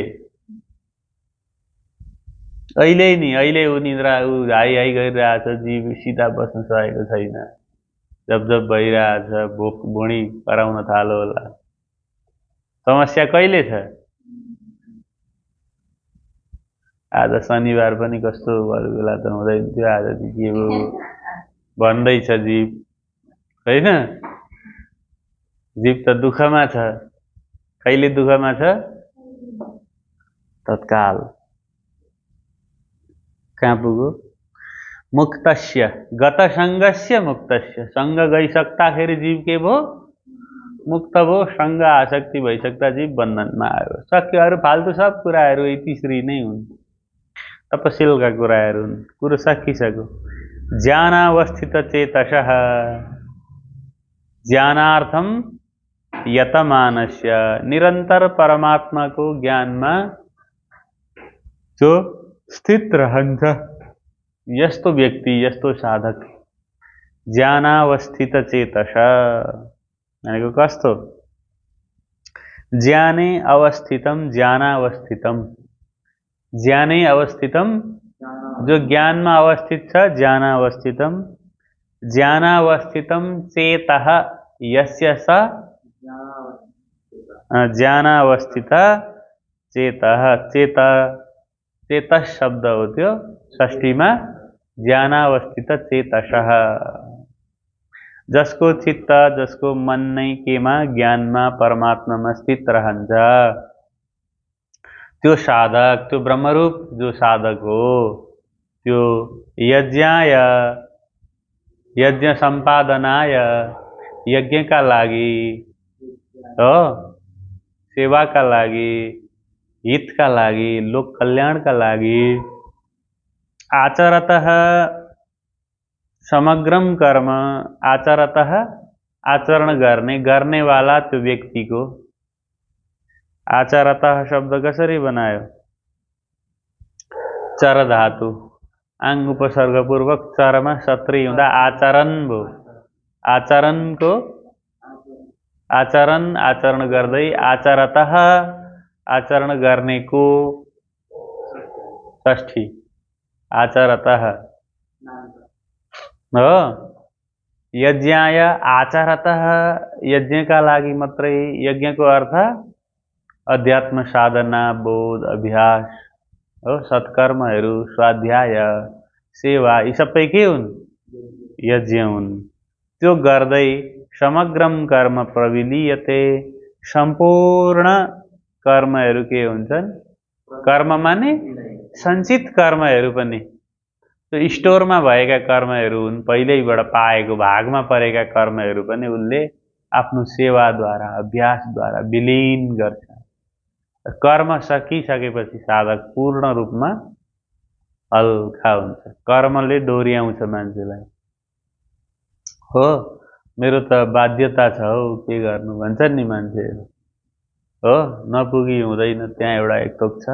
नि। अहिले ऊ निद्रा, ऊ हाई हाई गरिरहेछ, जीव सिधा बस्न सकेको छैन, जब जब भइरहेछ, भोक भुँडी कराउन थालो होला। समस्या कहिले छ? आज शनिबार पनि कस्तो भयो बेला त हुँदैन थियो, आज के भयो भन्दैछ जीव होइन। जीव त दुःखमा छ। कहिले दुःखमा छ? तत्काल। कहाँ पुग्यो? मुक्तस्य, गतसङ्गस्य मुक्तस्य। सङ्ग गइसक्दाखेरि जीव के भयो? मुक्त भयो। सङ्ग आसक्ति भइसक्दा जीव बन्धनमा आयो। सक्यो। अरू फाल्तु सब कुराहरू इतिश्री नै हुन्, तपशीलका कुराहरू हुन्। कुरो सकिसक्यो। ज्ञानावस्थितचेतसः ज्ञानार्थम यतमानस्य, निरन्तर परमात्माको ज्ञानमा जो स्थित रहन्छ यस्तो व्यक्ति, यस्तो साधक। ज्ञानावस्थितचेतस भनेको कस्तो? ज्ञाने अवस्थितम ज्ञानावस्थितम। ज्ञाने अवस्थितम, जो ज्ञानमा अवस्थित छ, ज्ञानावस्थितम। ज्ञानावस्थितम चेतः यस्य स ज्ञानावस्थित चेतः। चेतस शब्द हो त्यो षष्ठीमा। ज्ञानावस्थित चेतसः, जसको चित्त, जसको मन नै केमा? ज्ञानमा, परमात्मामा स्थित रहन्छ, त्यो साधक, त्यो ब्रह्मरूप जो साधक हो, त्यो यज्ञाय, यज्ञ सम्पादनाय, यज्ञका लागि हो, सेवाका लागि, हितका लागि, लोक कल्याणका लागि, आचरतः समग्रम कर्म, आचरतः आचरण गर्नेवाला त्यो व्यक्तिको। आचरतः शब्द कसरी बनायो? चर धातु, आङ उपसर्गपूर्वक चरमा सत्री हुँदा आचरण भयो। आचरणको आचरण गर्दै, आचरतः आचरण गर्नेको षष्ठी, आचरतः हो। यज्ञाय आचरतः, यज्ञका लागि मात्रै। यज्ञको अर्थ अध्यात्म साधना, बोध, अभ्यास हो। सत्कर्महरू, स्वाध्याय, सेवा यी सबै के हुन्? यज्ञ हुन्। त्यो गर्दै समग्रम कर्म प्रविलीयते, सम्पूर्ण कर्महरू के हुन्छन्? कर्म माने सञ्चित कर्महरू पनि, त्यो स्टोरमा भएका कर्महरू हुन्, पहिल्यैबाट पाएको भागमा परेका कर्महरू पनि उसले आफ्नो सेवाद्वारा, अभ्यासद्वारा विलीन गर्छ। कर्म सकिसकेपछि साधक पूर्ण रूपमा हल्का हुन्छ। कर्मले डोर्याउँछ मान्छेलाई। हो, मेरो त बाध्यता छ हौ, के गर्नु भन्छन् नि मान्छेहरू। हो, नपुगी हुँदैन, त्यहाँ एउटा एक थोक छ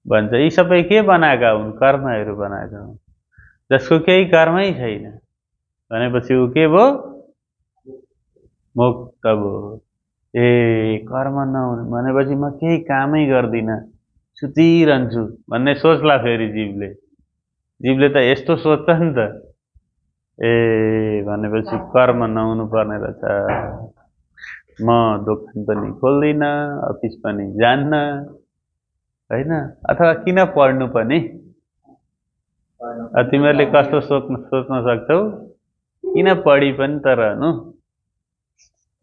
भन्छ। यी सबै के बनाएका हुन्? कर्महरू बनाएका हुन्। जसको केही कर्मै छैन भनेपछि ऊ के भयो? मुक्त भयो। ए कर्म नहुने भनेपछि म केही कामै गर्दिनँ, सुतिरहन्छु भन्ने सोच्ला फेरि जीवले त यस्तो सोच्छ नि त। ए भनेपछि कर्म नहुनु पर्ने रहेछ। म दोकान पनि खोल्दिनँ, अफिस पनि जान्न, होइन? अथवा किन पढ्नु पनि? तिमीहरूले कस्तो सोच्न सक्छौ? किन पढी पनि त रहनु,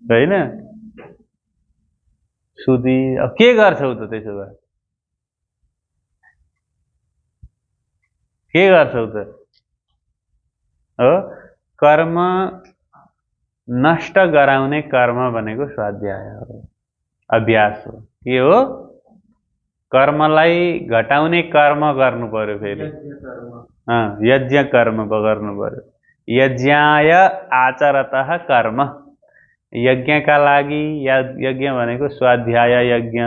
होइन? सुधी अब के गर्छौ त त्यसो भए? के गर्छौ त? हो, कर्म नष्ट गराउने कर्म भनेको स्वाध्याय हो, अभ्यास हो। के हो? कर्मलाई घटाउने कर्म गर्नु पर्यो फेरि। यज्ञ कर्म गर्नु पर्यो। यज्ञाय आचरतः कर्म, यज्ञका लागि। यज्ञ भनेको स्वाध्याय यज्ञ,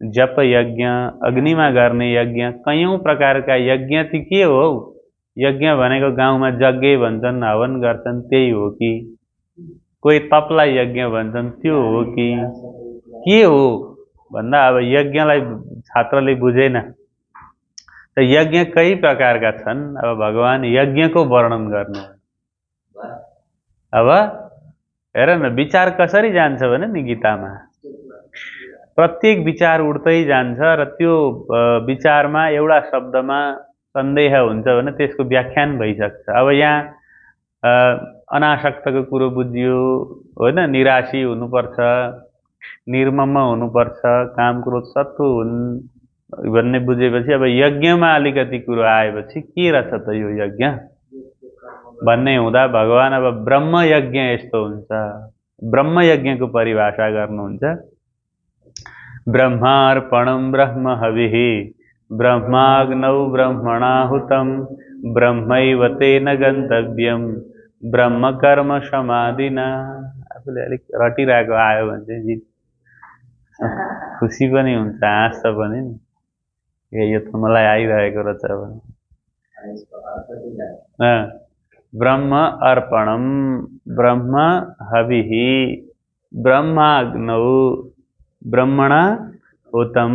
जप यज्ञ, अग्निमा गर्ने यज्ञ, कयौं प्रकारका यज्ञ ती के हो? यज्ञ भनेको गाउँमा यज्ञ भन्छन्, हवन गर्छन्, त्यही हो कि? कोही तपलाई यज्ञ भन्छन्, त्यो हो कि के हो भन्दा अब यज्ञलाई छात्रले बुझेन। त यज्ञ कई प्रकारका छन्। अब भगवान यज्ञको वर्णन गर्नु। अब हेर न, विचार कसरी जान्छ भने नि गीतामा प्रत्येक विचार उड्दै जान्छ र त्यो विचारमा एउटा शब्दमा सन्देह हुन्छ भने त्यसको व्याख्यान भइसक्छ। अब यहाँ अनासक्तको कुरो बुझियो, होइन? निराशी हुनुपर्छ, निर्मम हुनुपर्छ, काम क्रोध शत्रु हुन् भन्ने बुझेपछि अब यज्ञमा अलिकति कुरो आएपछि के रहेछ त यो यज्ञ भन्ने हुँदा भगवान अब ब्रह्म यज्ञ यस्तो हुन्छ। ब्रह्म यज्ञको परिभाषा गर्नुहुन्छ। ब्रह्मार्पणं ब्रह्म हविः ब्रह्माग्नौ ब्रह्मणाहुतं ब्रह्मैव तेन गन्तव्यं ब्रह्म कर्म समाधिना। आफूले अलिक रटिरहेको आयो भने चाहिँ खुसी पनि हुन्छ, हाँस्छ पनि नि। यो त मलाई आइरहेको रहेछ भने। ब्रह्म अर्पणम ब्रह्म हविः ब्रह्माग्नौ ब्रह्मणा हुतं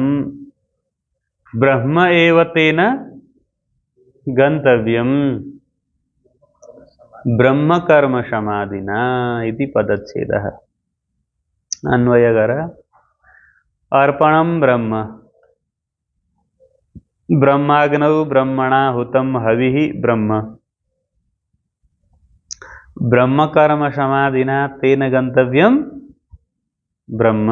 ब्रह्म एव तेन गन्तव्यं ब्रह्म कर्म समाधिना इति पदच्छेदः। अन्वय गर। अर्पणं ब्रह्म ब्रह्माग्नौ ब्रह्मणा हुतं हविः ब्रह्म ब्रह्म कर्म समाधिना तेन गन्तव्यं ब्रह्म।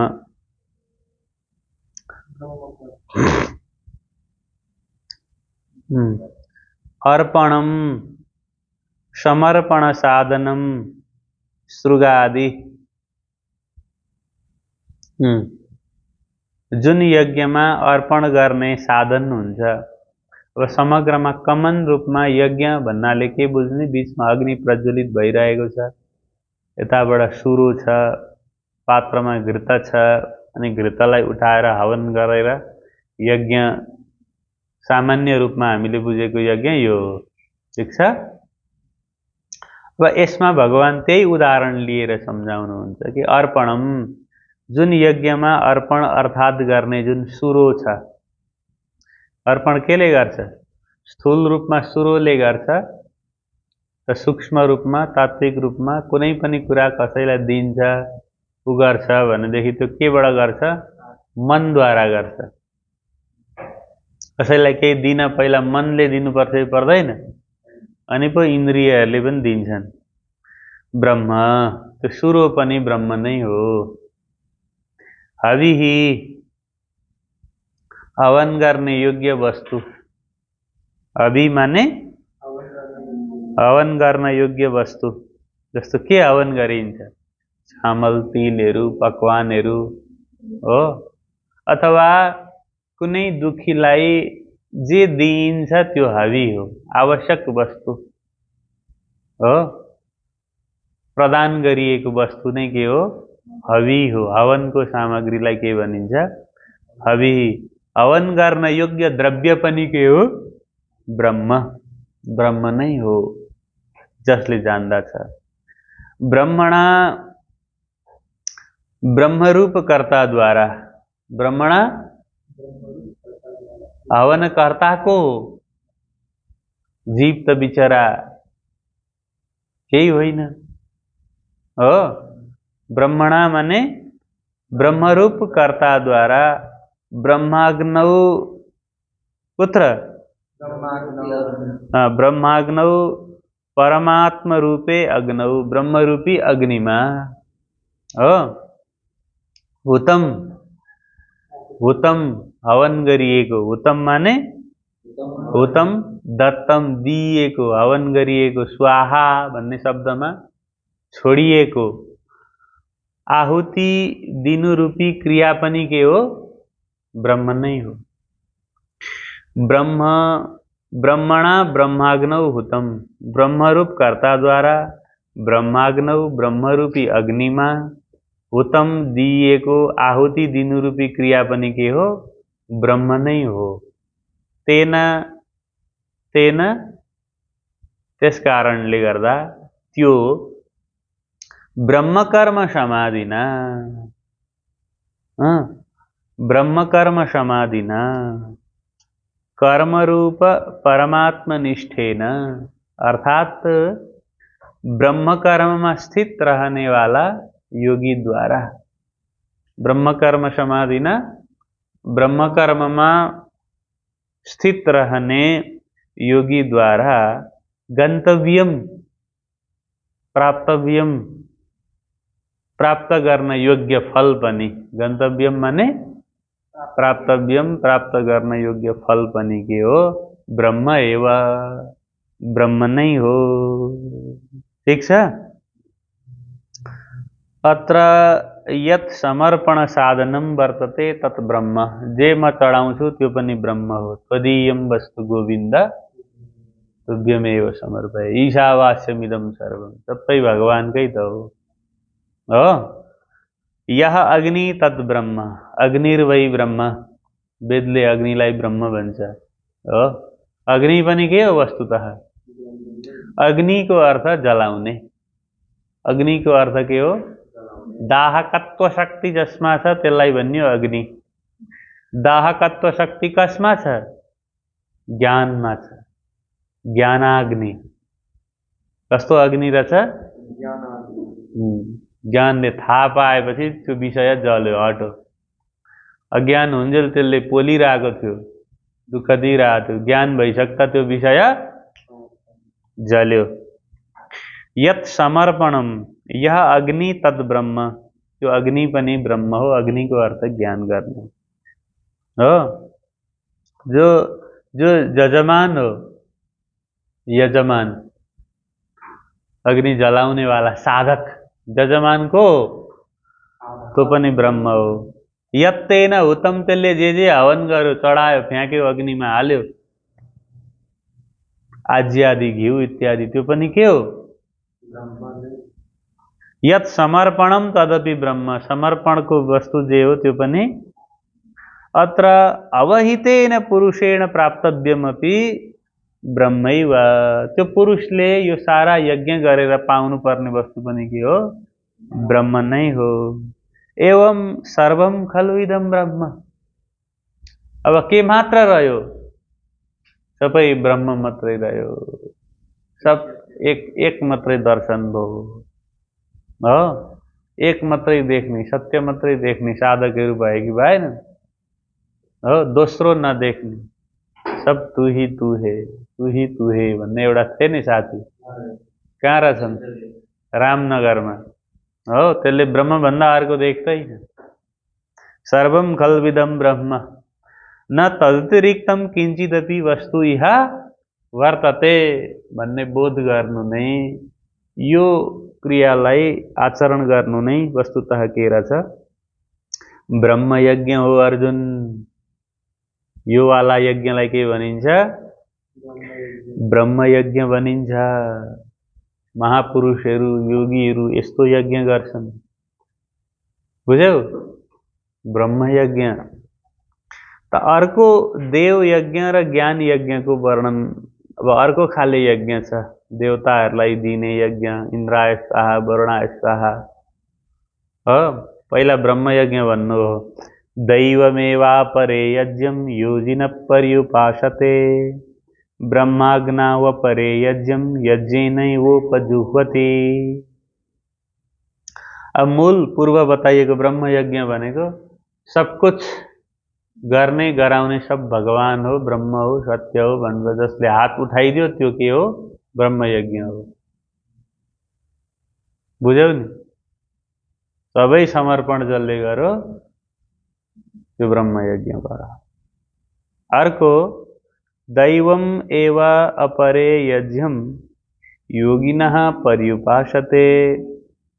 अर्पणं समर्पण साधनम सृगादि। जुन यज्ञमा अर्पण गर्ने साधन हुन्छ। अब समग्रमा कमन रूपमा यज्ञ भन्नाले के बुझ्ने? बीचमा अग्नि प्रज्वलित भइरहेको छ, यताबाट सुरो छ, पात्रमा घृत छ, अनि घृतलाई उठाएर हवन गरेर यज्ञ सामान्य रूपमा हामीले बुझेको यज्ञ यो हो। ठिक छ? अब यसमा भगवान त्यही उदाहरण लिएर सम्झाउनुहुन्छ कि अर्पणम, जुन यज्ञमा अर्पण अर्थात गर्ने जुन सुरो छ। अर्पण केले गर्छ? स्थूल रूपमा सुरोले गर्छ, त सूक्ष्म रूपमा तात्विक रूपमा कुनै पनि कुरा कसैलाई दिन्छ उ गर्छ भनेदेखि त्यो केबाट गर्छ? मनद्वारा गर्छ। कसैलाई केही दिन पहिला मनले दिनुपर्छ कि पर्दैन? अनि पो इन्द्रियहरूले पनि दिन्छन्। ब्रह्म त्यो सुरो पनि ब्रह्म नै हो। हविहि हवन गर्ने योग्य वस्तु। हवि माने हवन गर्न योग्य वस्तु। जस्तो के हवन गरिन्छ? चामल तिलहरू पकवानहरू हो, अथवा कुनै दुखीलाई जे दिइन्छ त्यो हवि हो, आवश्यक वस्तु हो। प्रदान गरिएको वस्तु नै के हो? हवि हो। हवनको सामग्रीलाई के भनिन्छ? हवि। हवन गर्न योग्य द्रव्य पनि के हो? ब्रह्म। ब्रह्म नै हो जसले जान्दछ। ब्रह्मणा ब्रह्मरूप कर्ताद्वारा। ब्रह्मणा हवन कर्ता को? जीव त बिचरा केही होइन हो। ब्रह्मणा माने ब्रह्मरूप कर्ताद्वारा ब्रह्माग्नौ कुत्र? ब्रह्माग्नौ परमात्म रूपे अग्नौ ब्रह्मरूपी अग्निमा हो हुतम हुतम हवन गरिएको। हुतम माने हुतम दत्तम दिइएको, हवन गरिएको, स्वाहा भन्ने शब्दमा छोडिएको आहुति दिनु रूपी क्रिया पनि के हो? ब्रह्म नै हो। ब्रह्म ब्रह्मणा ब्रह्माग्नौ हुतम ब्रह्मरूप कर्ताद्वारा ब्रह्माग्नौ ब्रह्मरूपी अग्निमा हुतम दिइएको आहुति दिनु रूपी क्रिया पनि के हो? ब्रह्म नै हो। तेन तेन त्यस कारणले गर्दा त्यो ब्रह्मकर्म समाधिना ब्रह्मकर्म समाधिना कर्मरूप परमात्मनिष्ठेन अर्थात ब्रह्मकर्म में स्थित रहने वाला योगी द्वारा। ब्रह्मकर्म समाधिना ब्रह्मकर्म में स्थित रहने योगी द्वारा गंतव्यम प्राप्तव्यम प्राप्त गर्न योग्य फल पनि। गंतव्यम माने प्राप्तव्यम प्राप्त गर्न योग्य फल पनि के हो? ब्रह्म एव ब्रह्म नै हो। ठीक छ। अत्र यत् समर्पण साधनम वर्तते तत् ब्रह्म। जे म चढाउँछु त्यो पनि ब्रह्म हो। त्वदीयम वस्तु गोविन्द तुभ्यमेव समर्पय। ईशावास्यमिदं सर्वम सबै भगवानकै त हो। यह अग्नि तत् ब्रह्म अग्निर्वै ब्रह्म। वेदले अग्निलाई ब्रह्म भन्छ हो। अग्नि पनि के हो वस्तुतः? अग्निको अर्थ जलाउने। अग्निको अर्थ के हो? दाहकत्व शक्ति जसमा छ त्यसलाई भन्यो अग्नि। दाहकत्व शक्ति कसमा छ? ज्ञानमा छ। ज्ञानाग्नि। कस्तो अग्नि रहेछ? ज्ञानले थाहा पाएपछि त्यो विषय जल्यो हटो। अज्ञान हुन्जेल त्यसले पोलिरहेको थियो, दुःख दिइरहेको थियो। ज्ञान भइसक्दा त्यो विषय जल्यो। यत् समर्पणम यह अग्नि तद ब्रह्म। त्यो अग्नि पनि ब्रह्म हो। अग्नि को अर्थ ज्ञान गर्ने हो। जो जो यजमान हो, यजमान अग्नि जलाउने वाला साधक यजमान को तो पनि ब्रह्म हो। यत्तेन हुतम त्यसले जे हवन गर्यो, चढायो, फ्याँक्यो, अग्निमा हाल्यो, आज्यादि घिउ इत्यादि त्यो पनि के हो? यत् समर्पणम तदपि ब्रह्म। समर्पण को वस्तु जे हो त्यो पनि। अत्र अवहितेन पुरुषेण प्राप्तव्यमपि ब्रह्मैव। त्यो पुरुषले यो सारा यज्ञ गरेर पाउनु पर्ने वस्तु पनि के हो? ब्रह्म नै हो। एवं सर्वम खलु इदं ब्रह्म। अब के मात्र रह्यो? सबै ब्रह्म मात्रै रह्यो। सब एक मात्रै दर्शन भयो हो, एक मात्रै देख्ने, सत्य मात्रै देख्ने साधकहरू भए कि भएन हो, दोस्रो नदेख्ने, सब तू ही तू है भन्ने एउटा थिए नि साथी, कहाँ रहेछन्? रामनगरमा हो, त्यसले ब्रह्मभन्दा अर्को देख्दैन। सर्वम खल्विदम ब्रह्म न तदतिरिक्तम किञ्चिदपि वस्तु इह वर्तते भन्ने बोध गर्नु नै, यो क्रियालाई आचरण गर्नु नै वस्तुतः के रहेछ? ब्रह्मयज्ञ हो अर्जुन। यो वाला यज्ञलाई के भनिन्छ? ब्रह्मयज्ञ भनिन्छ। महापुरुषहरू योगीहरू यस्तो यज्ञ गर्छन्, बुझ्यौ? ब्रह्मयज्ञ। त अर्को देव यज्ञ र ज्ञान यज्ञको वर्णन अब अर्को खाले यज्ञ छ, देवताहरूलाई दिने यज्ञ, इन्द्राय स्वाहा वरुणाय स्वाहा हो। पहिला ब्रह्मयज्ञ भन्नु हो। दैवमेवापरे यज्ञं योजिनः पर्युपासते ब्रह्माग्नावपरे यज्ञं यज्ञेनैवोपजुह्वति। अब मूल पूर्व बताइएको ब्रह्मयज्ञ भनेको सब कुछ गर्ने गराउने सब भगवान हो, ब्रह्म हो, सत्य हो भनेर जसले हात उठाइदियो त्यो के हो? ब्रह्मयज्ञ हो। बुझ्यौ नि? सबै समर्पण जसले गर्यो त्यो ब्रह्मयज्ञ भयो। अर्को दैवम एव अपरे यज्ञं योगिनः पर्युपासते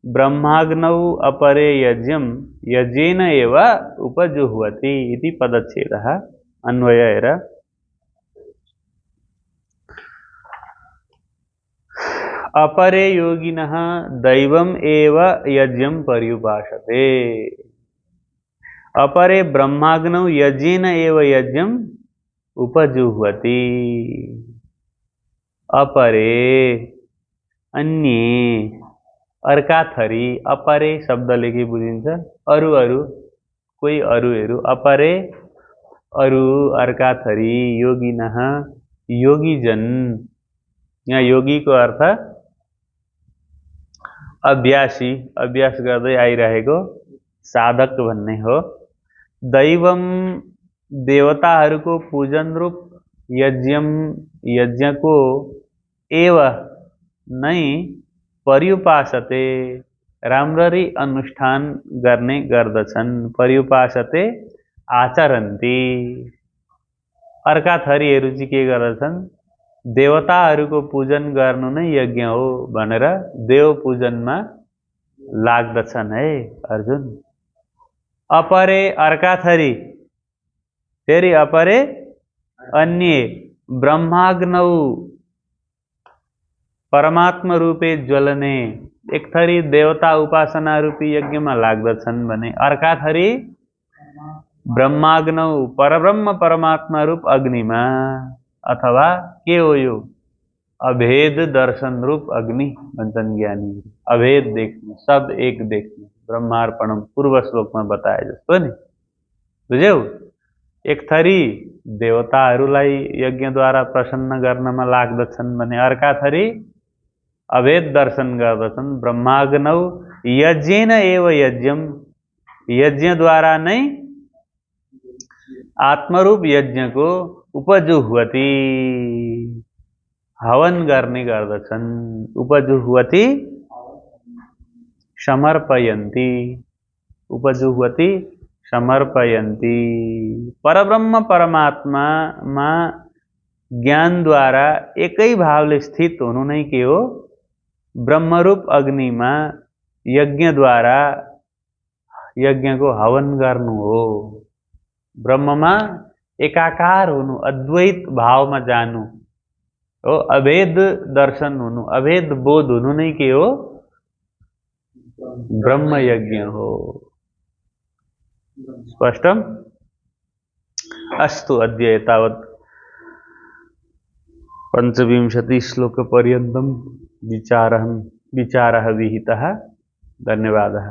ब्रह्माग्नौ अपरे यज्ञं यज्ञेन एव उपजुह्वति इति पदच्छेदः। अन्वय हेर, अपरे योगिनः दैवम एव यज्ञं पर्युपासते, अपरे ब्रह्माग्नौ यज्ञेन एव यज्ञं उपजुह्वति। अपरे अन्ये, अर्काथरी, अपरे शब्दले के बुझिन्छ? अरु अरु, कोही अरूहरू, अपरे अरु, अर्काथरी, योगिनः योगीजन। यहाँ योगीको अर्थ अभ्यासी, अभ्यास गर्दै आइरहेको साधक भन्ने हो। दैवम देवताहरूको पूजन रूप यज्ञम यज्ञको एव नै पर्युपासते राम्ररी अनुष्ठान गर्ने गर्दछन्। पर्युपासते आचरन्ति। अर्काथरीहरू चाहिँ के गर्दछन्? देवताहरूको पूजन गर्नु नै यज्ञ हो भनेर देव पूजनमा लाग्दछन् है अर्जुन। अपरे अर्काथरी, फेरि अपरे अन्य, ब्रह्माग्नौ परमात्मा रूपे ज्वलने, एक थरी देवता उपासना रूपी यज्ञमा लाग्दछन् भने अर्काथरी ब्रह्माग्नौ परब्रह्म परमात्मा रूप अग्निमा, अथवा के हो यो? अभेद दर्शन रूप अग्नि भन्छन् ज्ञानी। अभेद देख्ने, सब एक देख्ने, ब्रह्मार्पणम पूर्व श्लोकमा बताए जस्तो नि, बुझ्यौ? एक थरी देवताहरूलाई यज्ञद्वारा प्रसन्न गर्नमा लाग्दछन् भने अर्काथरी अभेद दर्शन गर्दछन्। ब्रह्माग्नौ यज्ञेन एव यज्ञम, यज्ञद्वारा नै आत्मरूप यज्ञको उपजुह्वति, हवन गर्ने गर्दछन्। उपजुह्वति समर्पयन्ति, उपजुह्वति समर्पयन्ति। परब्रह्म परमात्मामा ज्ञानद्वारा एकै भावले स्थित हुनु नै के हो? ब्रह्मरूप अग्निमा यज्ञद्वारा यज्ञको हवन गर्नु हो। ब्रह्ममा एकाकार हुनु, अद्वैत भावमा जानु हो, अभेद दर्शन हुनु, अभेद बोध हुनु नै के हो? ब्रह्मयज्ञ हो। स्पष्टम? अस्तु, अद्य एतावत् 25 श्लोकपर्यन्तं विचारः विहितः। धन्यवादः।